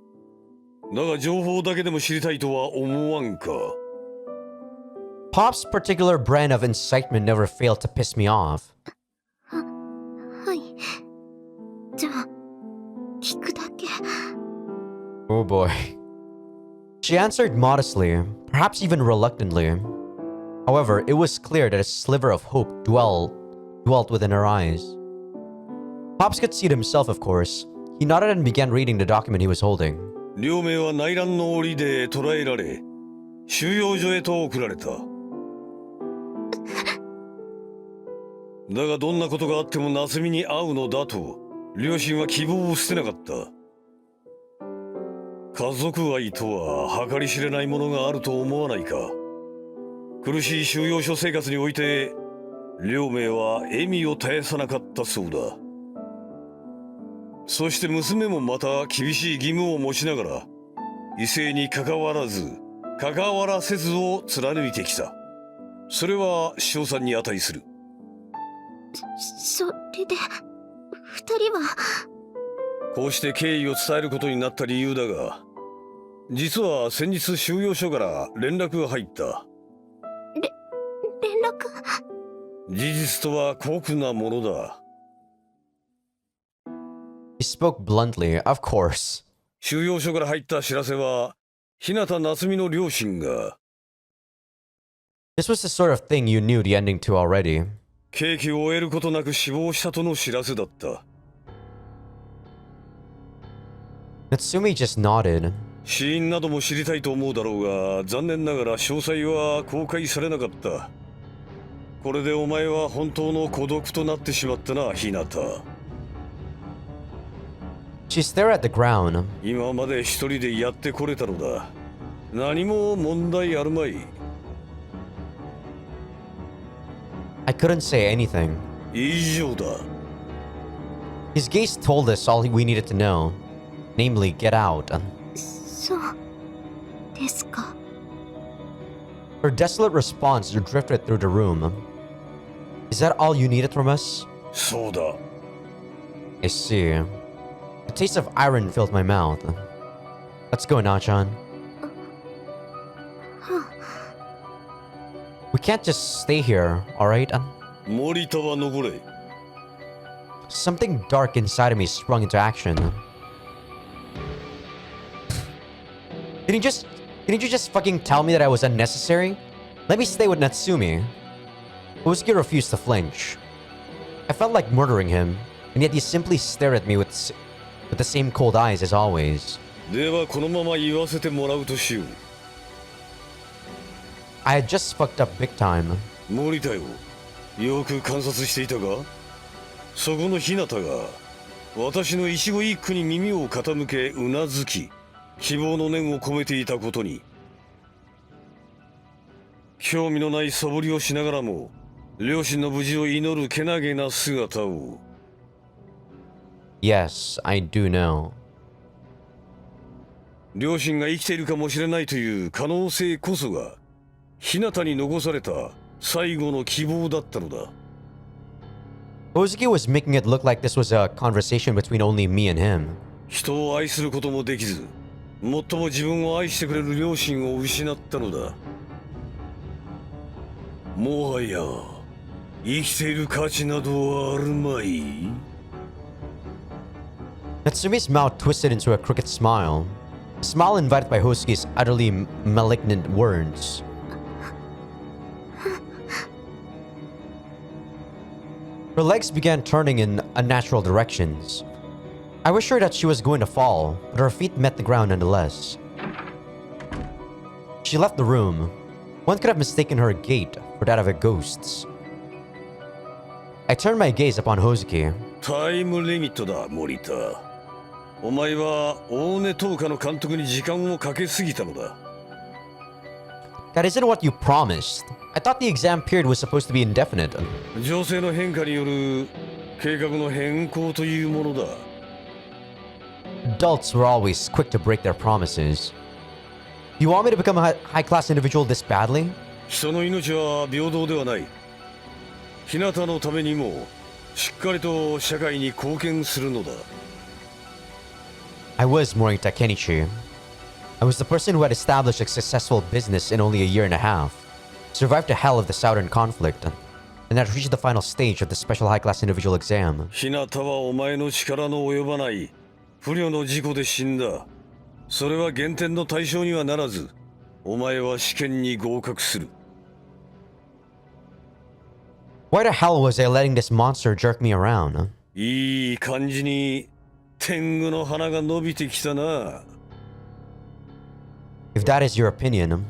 だが情報だけでも知りたいとは思わんか。Pop's particular brand of incitement never failed to piss me off. はい。じゃあ、聞くだけ。Oh boy. She answered modestly, perhaps even reluctantly. However, it was clear that a sliver of hope dwelt within her eyes. Pops could see it himself, of course. He nodded and began reading the document he was holding. 両名は内乱の檻で捕らえられ、収容所へと送られた。だがどんなことがあっても夏美に会うのだと両親は希望を捨てなかった。家族愛とは計り知れないものがあると思わないか。苦しい収容所生活において両名は笑みを絶やさなかったそうだ。そして娘もまた厳しい義務を持ちながら異性に関わらず関わらせずを貫いてきた。それは称賛に値する。それで、二人は。こうして経緯を伝えることになった理由だが、実は先日収容所から連絡が入った。連絡？事実とは酷なものだ。He spoke bluntly, of course. 収容所から入った知らせは、日向夏美の両親が。This was the sort of thing you knew the ending to already. 刑期を終えることなく死亡したとの知らせだった。Natsumi just nodded. 死因なども知りたいと思うだろうが、残念ながら詳細は公開されなかった。これでお前は本当の孤独となってしまったな、日向。She stared at the ground. 今まで一人でやってこれたのだ。何も問題あるまい。I couldn't say anything. 以上だ。His gaze told us all we needed to know. Namely, get out. そうですか。Her desolate response drifted through the room. Is that all you needed from us? そうだ。I see. The taste of iron filled my mouth. Let's go, Nachan. We can't just stay here, alright? 森田は残れ。Something dark inside of me sprung into action. Didn't you just fucking tell me that I was unnecessary? Let me stay with Natsumi. Uzuki refused to flinch. I felt like murdering him, and yet he simply stared at me with the same cold eyes as always. ではこのまま言わせてもらうとしよう。I had just fucked up big time. 森田よ、よく観察していたが、そこの日向が私の一語一句に耳を傾けうなずき、希望の念を込めていたことに。興味のない素振りをしながらも両親の無事を祈るけなげな姿を。Yes, I do know. 両親が生きているかもしれないという可能性こそが日向に残された最後の希望だったのだ。Uzuki was making it look like this was a conversation between only me and him. 人を愛することもできず、最も自分を愛してくれる両親を失ったのだ。もはや生きている価値などはあるまい。 Natsumi's mouth twisted into a crooked smile. A smile invited by Hosuke's utterly malignant words. Her legs began turning in unnatural directions. I was sure that she was going to fall, but her feet met the ground nonetheless. She left the room. One could have mistaken her gait for that of a ghost's. I turned my gaze upon Hosuke. タイムリミットだ、森田。お前は大根10日の監督に時間をかけすぎたのだ。That isn't what you promised. I thought the exam period was supposed to be indefinite. 情勢の変化による計画の変更というものだ。Adults were always quick to break their promises. You want me to become a high-class individual this badly? 人の命は平等ではない。日向のためにもしっかりと社会に貢献するのだ。I was Morita Kenichi. I was the person who had established a successful business in only a year and a half, survived the hell of the Southern conflict, and had reached the final stage of the special high-class individual exam. 日向はお前の力の及ばない不慮の事故で死んだ。それは減点の対象にはならず、お前は試験に合格する。Why the hell was I letting this monster jerk me around? いい感じに天狗の鼻が伸びてきたな。If that is your opinion,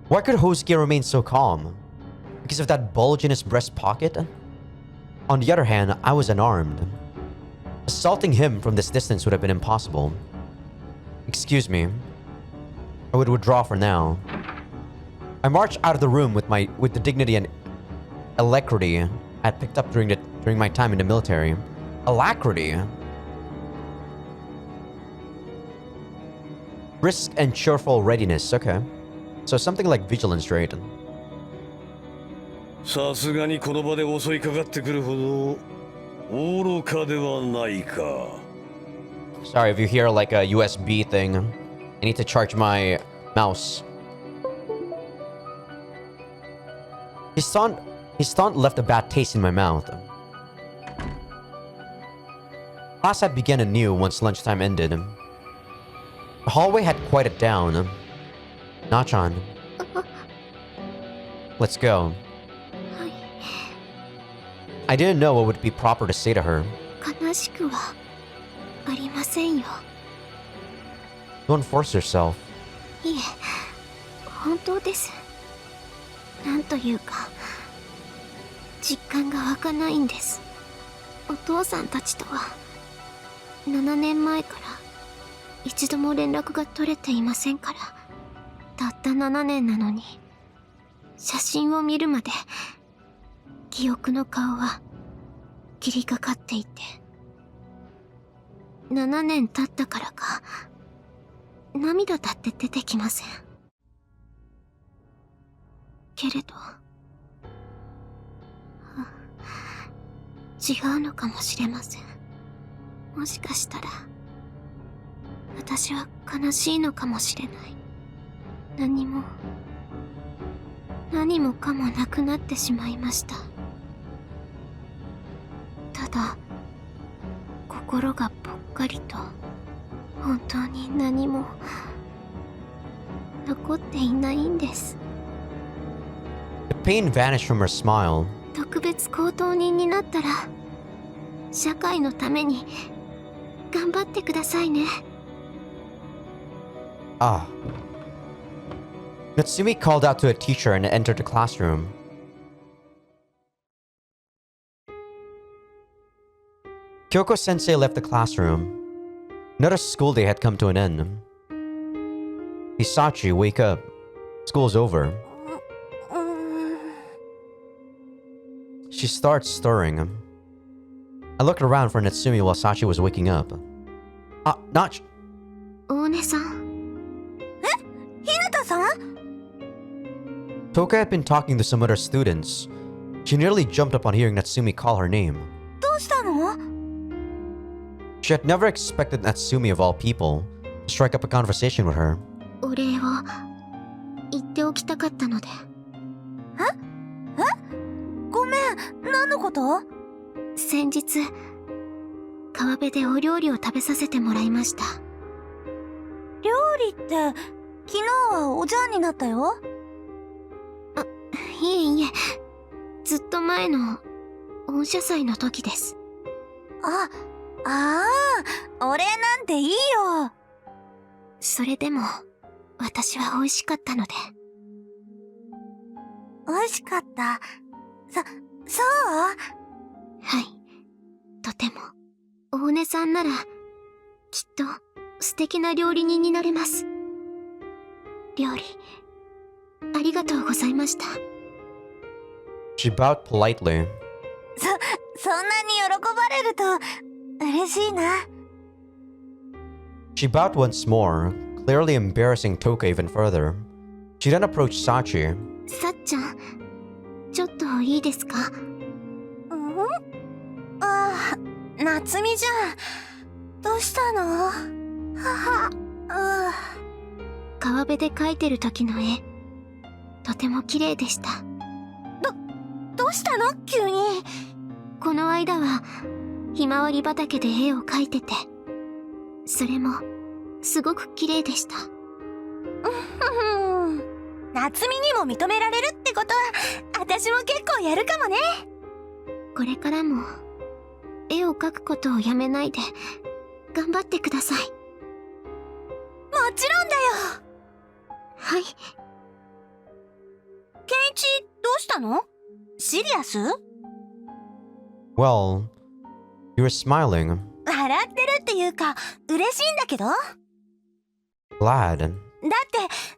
why could Hosuke remain so calm? Because of that bulge in his breast pocket? On the other hand, I was unarmed. Assaulting him from this distance would have been impossible. Excuse me. I would withdraw for now. I marched out of the room with the dignity and alacrity I had picked up during my time in the military. Alacrity? Brisk and cheerful readiness, okay. So something like vigilance, right? さすがにこの場で襲いかかってくるほど愚かではないか。Sorry if you hear like a USB thing. I need to charge my mouse. His taunt left a bad taste in my mouth. Class had begun anew once lunchtime ended. The hallway had quieted down. Nachan. Let's go. I didn't know what would be proper to say to her. 悲しくはありませんよ。Don't force yourself. いえ、本当です。なんというか、実感が湧かないんです。お父さんたちとは7年前から一度も連絡が取れていませんから。たった7年なのに、写真を見るまで記憶の顔は切りかかっていて、7年経ったからか涙だって出てきません。けれど違うのかもしれません。もしかしたら私は悲しいのかもしれない。何もかもなくなってしまいました。ただ心がぽっかりと、本当に何も残っていないんです。The pain vanished from her smile. 特別高等人になったら社会のために頑張ってくださいね。Ah. Natsumi called out to a teacher and entered the classroom. Kyoko-sensei left the classroom. Another school day had come to an end. Hisachi, wake up. School's over. She starts stirring. I looked around for Natsumi while Sachi was waking up. Not... 大根さん。日向さん Toka had been talking to some other students. She nearly jumped up on hearing Natsumi call her name. どうしたの She had never expected Natsumi of all people to strike up a conversation with her. お礼を言っておきたかったので。ごめん、何のこと？先日川辺でお料理を食べさせてもらいました。料って昨日はおじゃんになったよ。いえいえ、ずっと前の恩赦祭の時です。お礼なんていいよ。それでも私は美味しかったので。美味しかった。そうはい、とても。大根さんならきっと素敵な料理人になれます。料理ありがとうございました。 She bowed politely. そんなに喜ばれると嬉しいな。She bowed once more, clearly embarrassing Toka even further. She then approached Sachi. さっちゃん、ちょっといいですか？夏美じゃん。どうしたの？川辺で描いてる時の絵、とても綺麗でした。どうしたの急に。この間はひまわり畑で絵を描いてて、それもすごく綺麗でした。夏美にも認められるってことは私も結構やるかもね。これからも絵を描くことをやめないで頑張ってください。もちろんだよ。はい。ケンイチどうしたの？シリアス？ Well, you were smiling. 笑ってるっていうか嬉しいんだけど。だって Glad.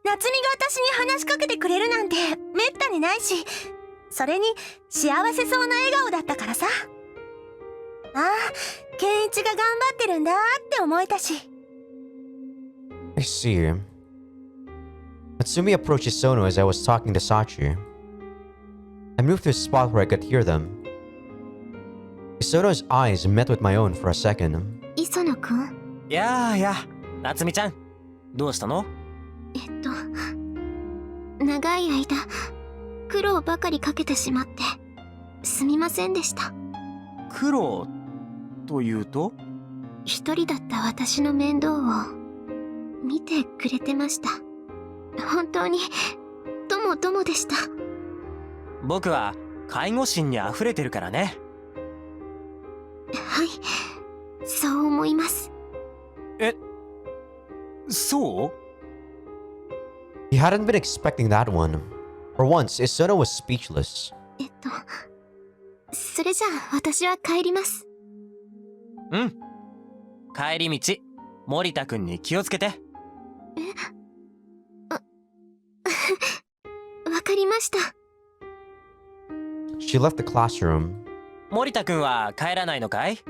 夏美が私に話しかけてくれるなんてめったにないし、それに幸せそうな笑顔だったからさ。ケンイチが頑張ってるんだって思えたし。I see. Natsumi approached Isono as I was talking to Sachi. I moved to a spot where I could hear them. Isono's eyes met with my own for a second. 磯野くん。やあ、夏美ちゃん、どうしたの？長い間苦労ばかりかけてしまってすみませんでした。苦労というと？一人だった私の面倒を見てくれてました。本当にともでした。僕は介護心にあふれてるからね。はい、そう思います。そう？ He hadn't been expecting that one. For once, Isono was speechless. それじゃあ私は帰ります。うん。帰り道、森田くんに気をつけて。わかりました。She left the classroom. 森田くんは帰らないのかい？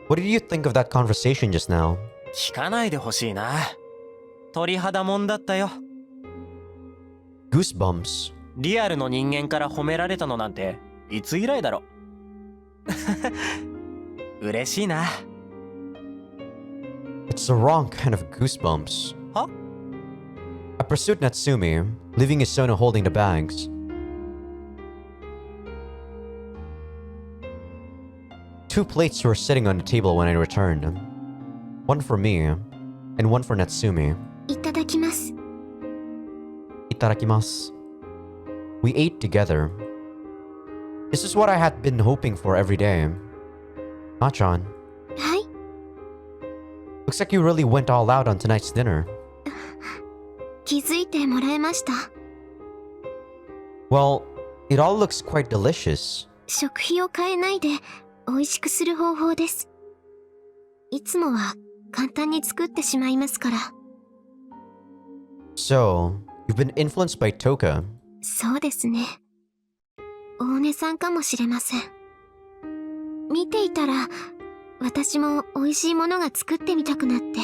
What did you think of that conversation just now? 聞かないでほしいな。鳥肌もんだったよ。Goosebumps. リアルの人間から褒められたのなんていつ以来だろ。嬉しいな。It's the wrong kind of goosebumps. は？ I pursued Natsumi, leaving Isono holding the bags. Two plates were sitting on the table when I returned. One for me, and one for Natsumi. いただきます。Itadakimasu. We ate together. This is what I had been hoping for every day. Machan, はい。 looks like you really went all out on tonight's dinner. 気づいてもらえました。 Well, it all looks quite delicious. 食費を変えないで美味しくする方法です。いつもは簡単に作ってしまいますから。So, you've been influenced by Toka. そうですね。大根さんかもしれません。見ていたら私も美味しいものが作ってみたくなって。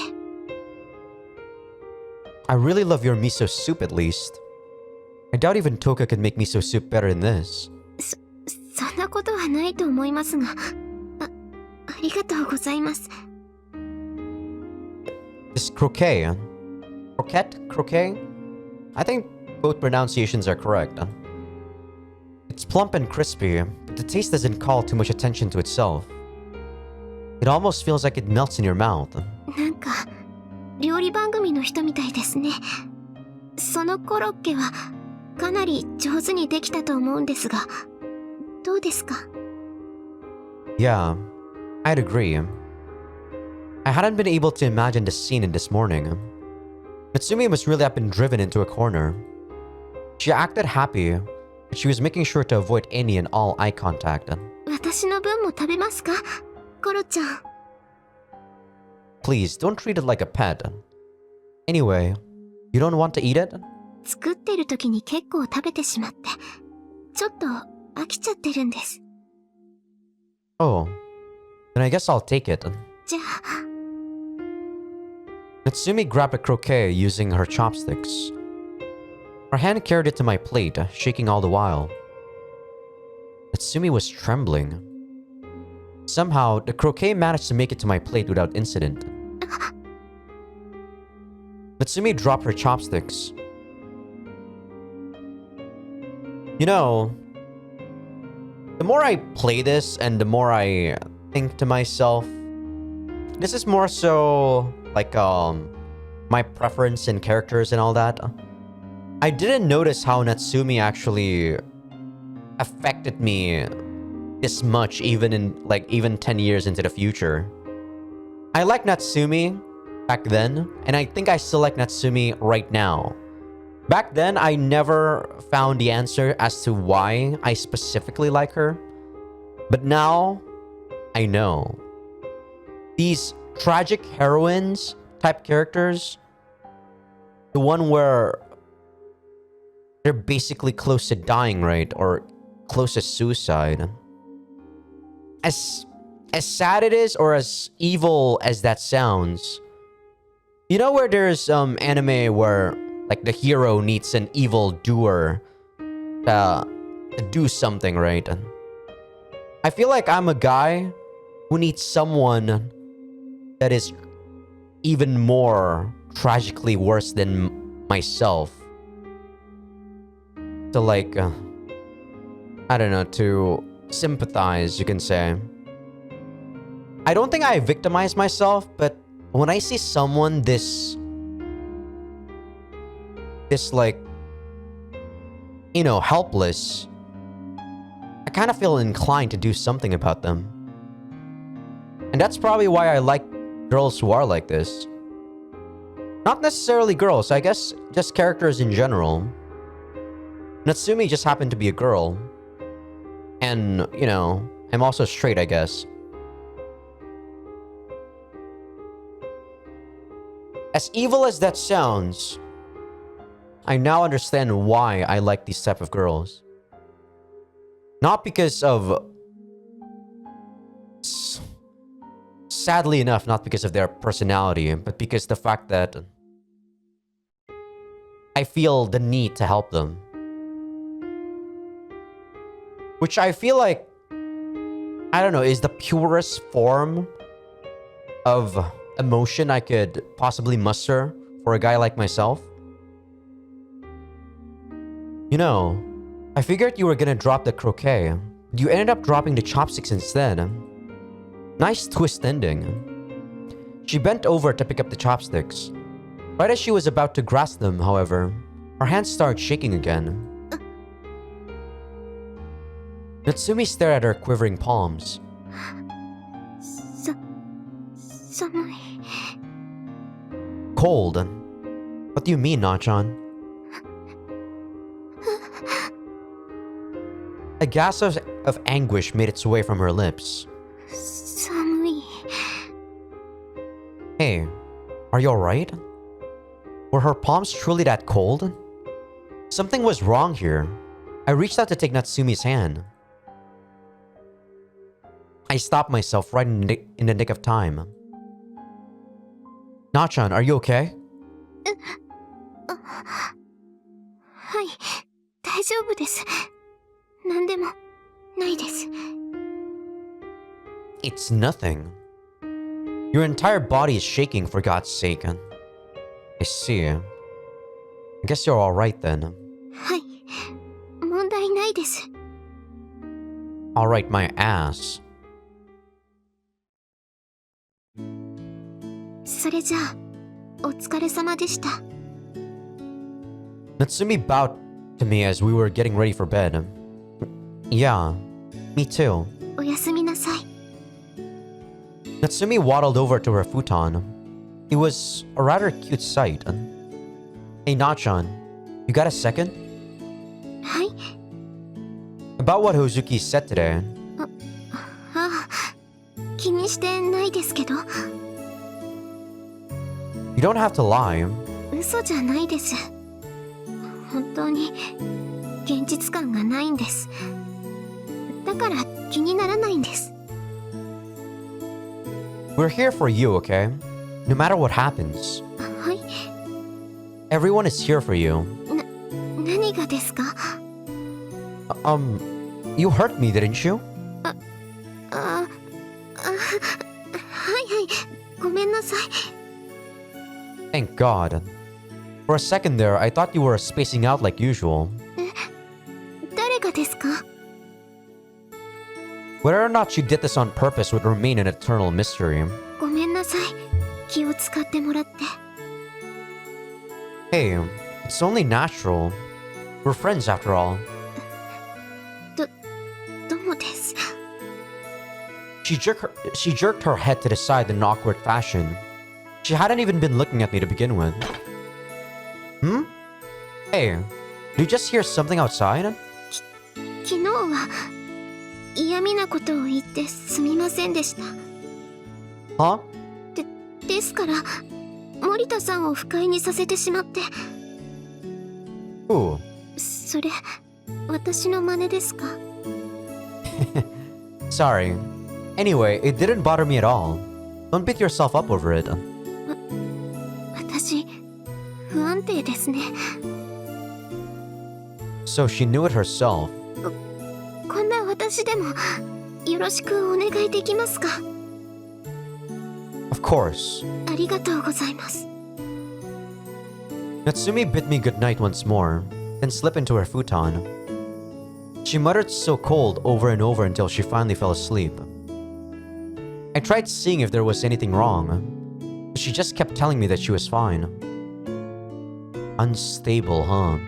I really love your miso soup at least. I doubt even Toka could make miso soup better than this. そんなことはないと思いますが、ありがとうございます。 This croquet. Croquette? Croquet? I think both pronunciations are correct. It's plump and crispy, but the taste doesn't call too much attention to itself. It almost feels like it melts in your mouth. なんか料理番組の人みたいですね。そのコロッケはかなり上手にできたと思うんですが、どうですか？ Yeah, I'd agree. I hadn't been able to imagine the scene in this morning. Natsumi must really have been driven into a corner. She acted happy, but she was making sure to avoid any and all eye contact. 私の分も食べますか？コロちゃん。 Please, don't treat it like a pet. Anyway, you don't want to eat it? 作ってる時に結構食べてしまって、ちょっと飽きちゃってるんです。 Oh, then I guess I'll take it. じゃあ、 Natsumi grabbed a croquet using her chopsticks. Her hand carried it to my plate, shaking all the while. Natsumi was trembling. Somehow, the croquet managed to make it to my plate without incident. Natsumi dropped her chopsticks. You know, the more I play this and the more I think to myself, this is more so like my preference in characters and all that. I didn't notice how Natsumi actually affected me this much even 10 years into the future. I like Natsumi back then, and I think I still like Natsumi right now. Back then, I never found the answer as to why I specifically like her. But now, I know. These tragic heroines type characters, the one where they're basically close to dying, right? Or close to suicide. As sad it is, or as evil as that sounds, you know where there's anime where like the hero needs an evil doer to do something, right? I feel like I'm a guy who needs someone that is even more tragically worse than myself. To like, I don't know, to sympathize, you can say. I don't think I victimize myself, but when I see someone this like, you know, helpless, I kind of feel inclined to do something about them. And that's probably why I like girls who are like this. Not necessarily girls, I guess just characters in general. Natsumi just happened to be a girl. And, you know, I'm also straight, I guess. As evil as that sounds, I now understand why I like these type of girls. Not because of... Sadly enough, not because of their personality, but because the fact that I feel the need to help them. Which I feel like, I don't know, is the purest form of emotion I could possibly muster for a guy like myself. You know, I figured you were gonna drop the croquet, but you ended up dropping the chopsticks instead. Nice twist ending. She bent over to pick up the chopsticks. Right as she was about to grasp them, however, her hands started shaking again. Natsumi stared at her quivering palms. Cold? What do you mean, Nachan? A gasp of anguish made its way from her lips. Hey, are you alright? Were her palms truly that cold? Something was wrong here. I reached out to take Natsumi's hand. I stopped myself right in the nick of time. Nachan, are you okay? It's nothing. Your entire body is shaking, for God's sake. I see. I guess you're alright then. Alright, my ass. それじゃあお疲れ様でした。 Natsumi bowed to me as we were getting ready for bed. Yeah, me too. おやすみなさい。 Natsumi waddled over to her futon. It was a rather cute sight. Hey, Nachan, you got a second? はい。 About what Hozuki said today. ああ、気にしてないですけど。 You don't have to lie. 嘘じゃないです。本当に現実感がないんです。だから気にならないんです。 We're here for you, okay? No matter what happens. はい。 Everyone is here for you. 何がですか？ You hurt me, didn't you? はいはい。ごめんなさい。 Thank God. For a second there, I thought you were spacing out like usual. 誰がですか？ Whether or not you did this on purpose would remain an eternal mystery. ごめんなさい。気を使ってもらって。 Hey, it's only natural. We're friends after all. どうもです。 She jerked her head to the side in an awkward fashion. She hadn't even been looking at me to begin with. Hey, did you just hear something outside? 昨日は嫌味なことを言ってすみませんでした。 Huh? ですから森田さんを不快にさせてしまって。 Ooh. それ私の真似ですか？ Sorry. Anyway, it didn't bother me at all. Don't beat yourself up over it. 私不安定ですね。 So she knew it herself. こんな私でもよろしくお願いできますか？ Of course. ありがとうございます。 Natsumi bid me goodnight once more, then slipped into her futon. She muttered so cold over and over until she finally fell asleep. I tried seeing if there was anything wrong, but she just kept telling me that she was fine. Unstable, huh?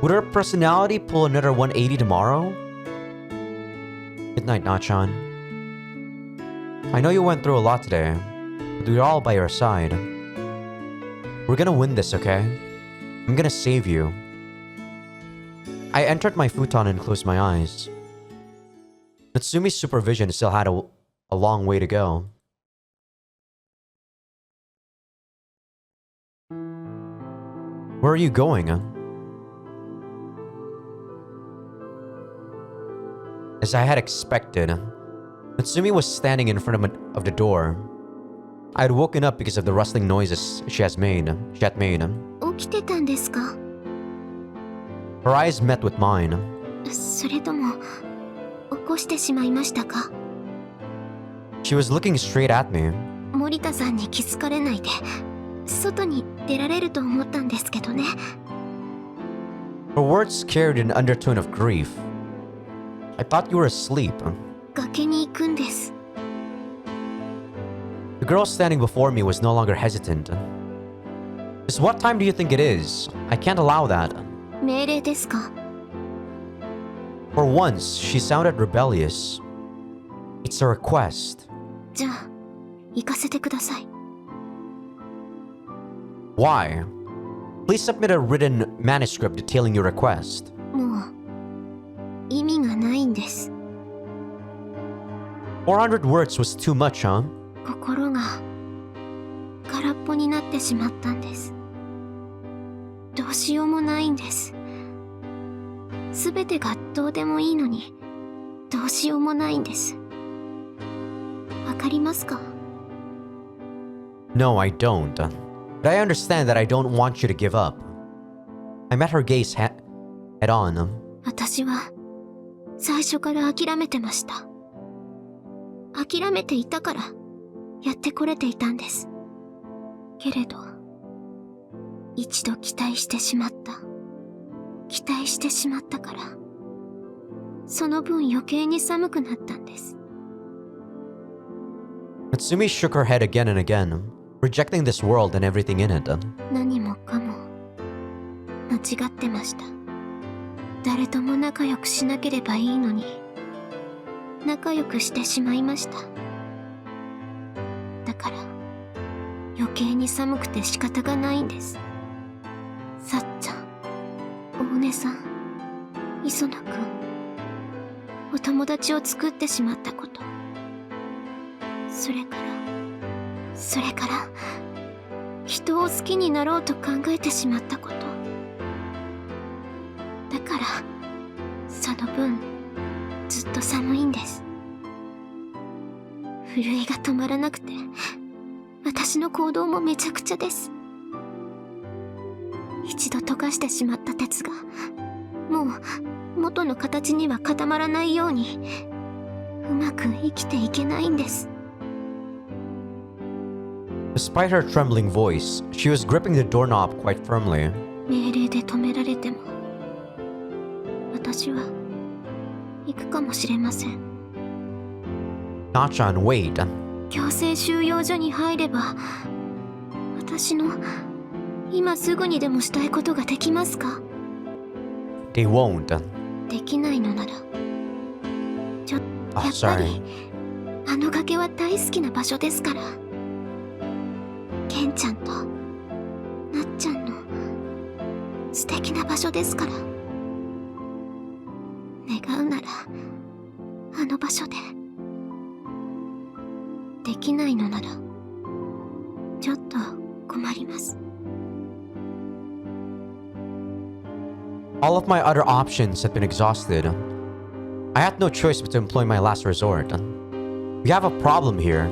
Would her personality pull another 180 tomorrow? Good night, Nachan. I know you went through a lot today, but we're all by your side. We're gonna win this, okay? I'm gonna save you. I entered my futon and closed my eyes. Natsumi's supervision still had a long way to go. Where are you going? As I had expected, Natsumi was standing in front of the door. I had woken up because of the rustling noises she had made. 起きてたんですか？ Her eyes met with mine. それとも起こしてしまいましたか？ She was looking straight at me. 森田さんに気づかれないで外に出られると思ったんですけどね。 Her words carried an undertone of grief. I thought you were asleep. 崖に行くんです。 The girl standing before me was no longer hesitant. Just what time do you think it is? I can't allow that. 命令ですか？ For once, she sounded rebellious. It's a request. じゃあ行かせてください。 Why? Please submit a written manuscript detailing your request. もう意味がないんです。 400 words was too much, huh? 心が空っぽになってしまったんです。どうしようもないんです。すべてがどうでもいいのにどうしようもないんです。わかりますか？ No, I don't. But I understand that I don't want you to give up. I met her gaze head on. 私は最初から諦めてました。諦めていたからやってこれていたんです。けれど一度期待してしまった。期待してしまったからその分余計に寒くなったんです。 Natsumi shook her head again and again. Rejecting this world and everything in it. 何もかも間違ってました。誰とも仲良くしなければいいのに仲良くしてしまいました。だから余計に寒くて仕方がないんです。さっちゃん、大根さん、磯野くん、お友達を作ってしまったこと、それから人を好きになろうと考えてしまったこと、だからその分ずっと寒いんです。震えが止まらなくて私の行動もめちゃくちゃです。一度溶かしてしまった鉄がもう元の形には固まらないようにうまく生きていけないんです。 Despite her trembling voice, she was gripping the doorknob quite firmly. 命令で止められても私は行くかもしれません。 Nachan, wait. 強制収容所に入れば私の今すぐにでもしたいことができますか？ They won't. できないのならやっ Oh, ぱ sorry. りあの崖は大好きな場所ですから。ケンちゃんとなっちゃんの素敵な場所ですから。願うならあの場所で。できないのならちょっと困ります。 All of my other options had been exhausted. I had no choice but to employ my last resort. We have a problem here.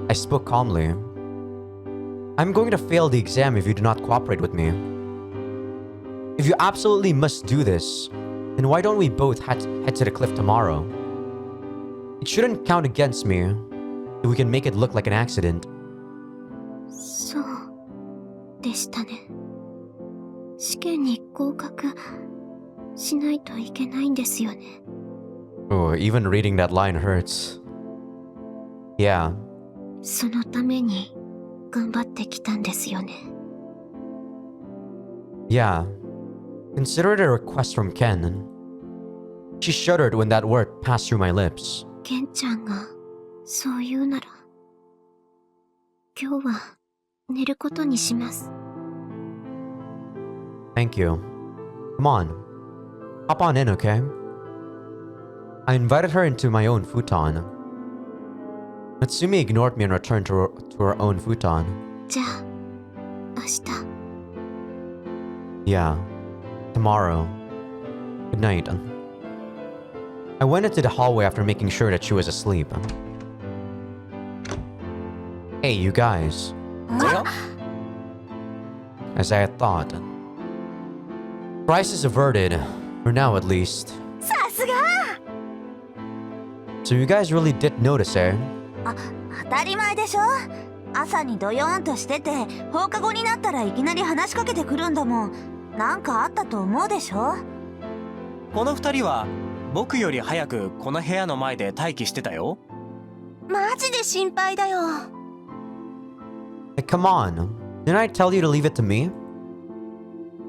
I spoke calmly. I'm going to fail the exam if you do not cooperate with me. If you absolutely must do this, then why don't we both head to the cliff tomorrow? It shouldn't count against me if we can make it look like an accident. そうでしたね。試験に合格しないといけないんですよね。 Oh, even reading that line hurts. Yeah. そのために頑張ってきたんですよね。 Yeah. Consider it a request from Ken. She shuddered when that word passed through my lips. ケンちゃんがそう言うなら今日は寝ることにします。 Thank you. Come on. Hop on in, okay? I invited her into my own futon. Natsumi ignored me and returned to her own futon. じゃあ明日。 Yeah. Tomorrow. Good night. I went into the hallway after making sure that she was asleep. Hey, you guys. As I had thought. Crisis averted. For now, at least. さすが So you guys really did notice, eh? 当たり前でしょ。朝にドヨーンとしてて放課後になったらいきなり話しかけてくるんだもん。なんかあったと思うでしょ。この2人は僕より早くこの部屋の前で待機してたよ。マジで心配だよ。 Hey, come on. Didn't I tell you to leave it to me?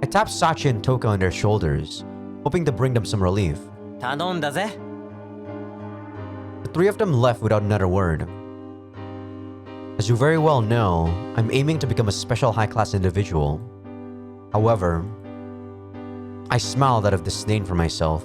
I tapped Sachi and Toka on their shoulders, hoping to bring them some relief. 頼んだぜ。 The three of them left without another word. As you very well know, I'm aiming to become a special high-class individual. However, I smiled out of disdain for myself.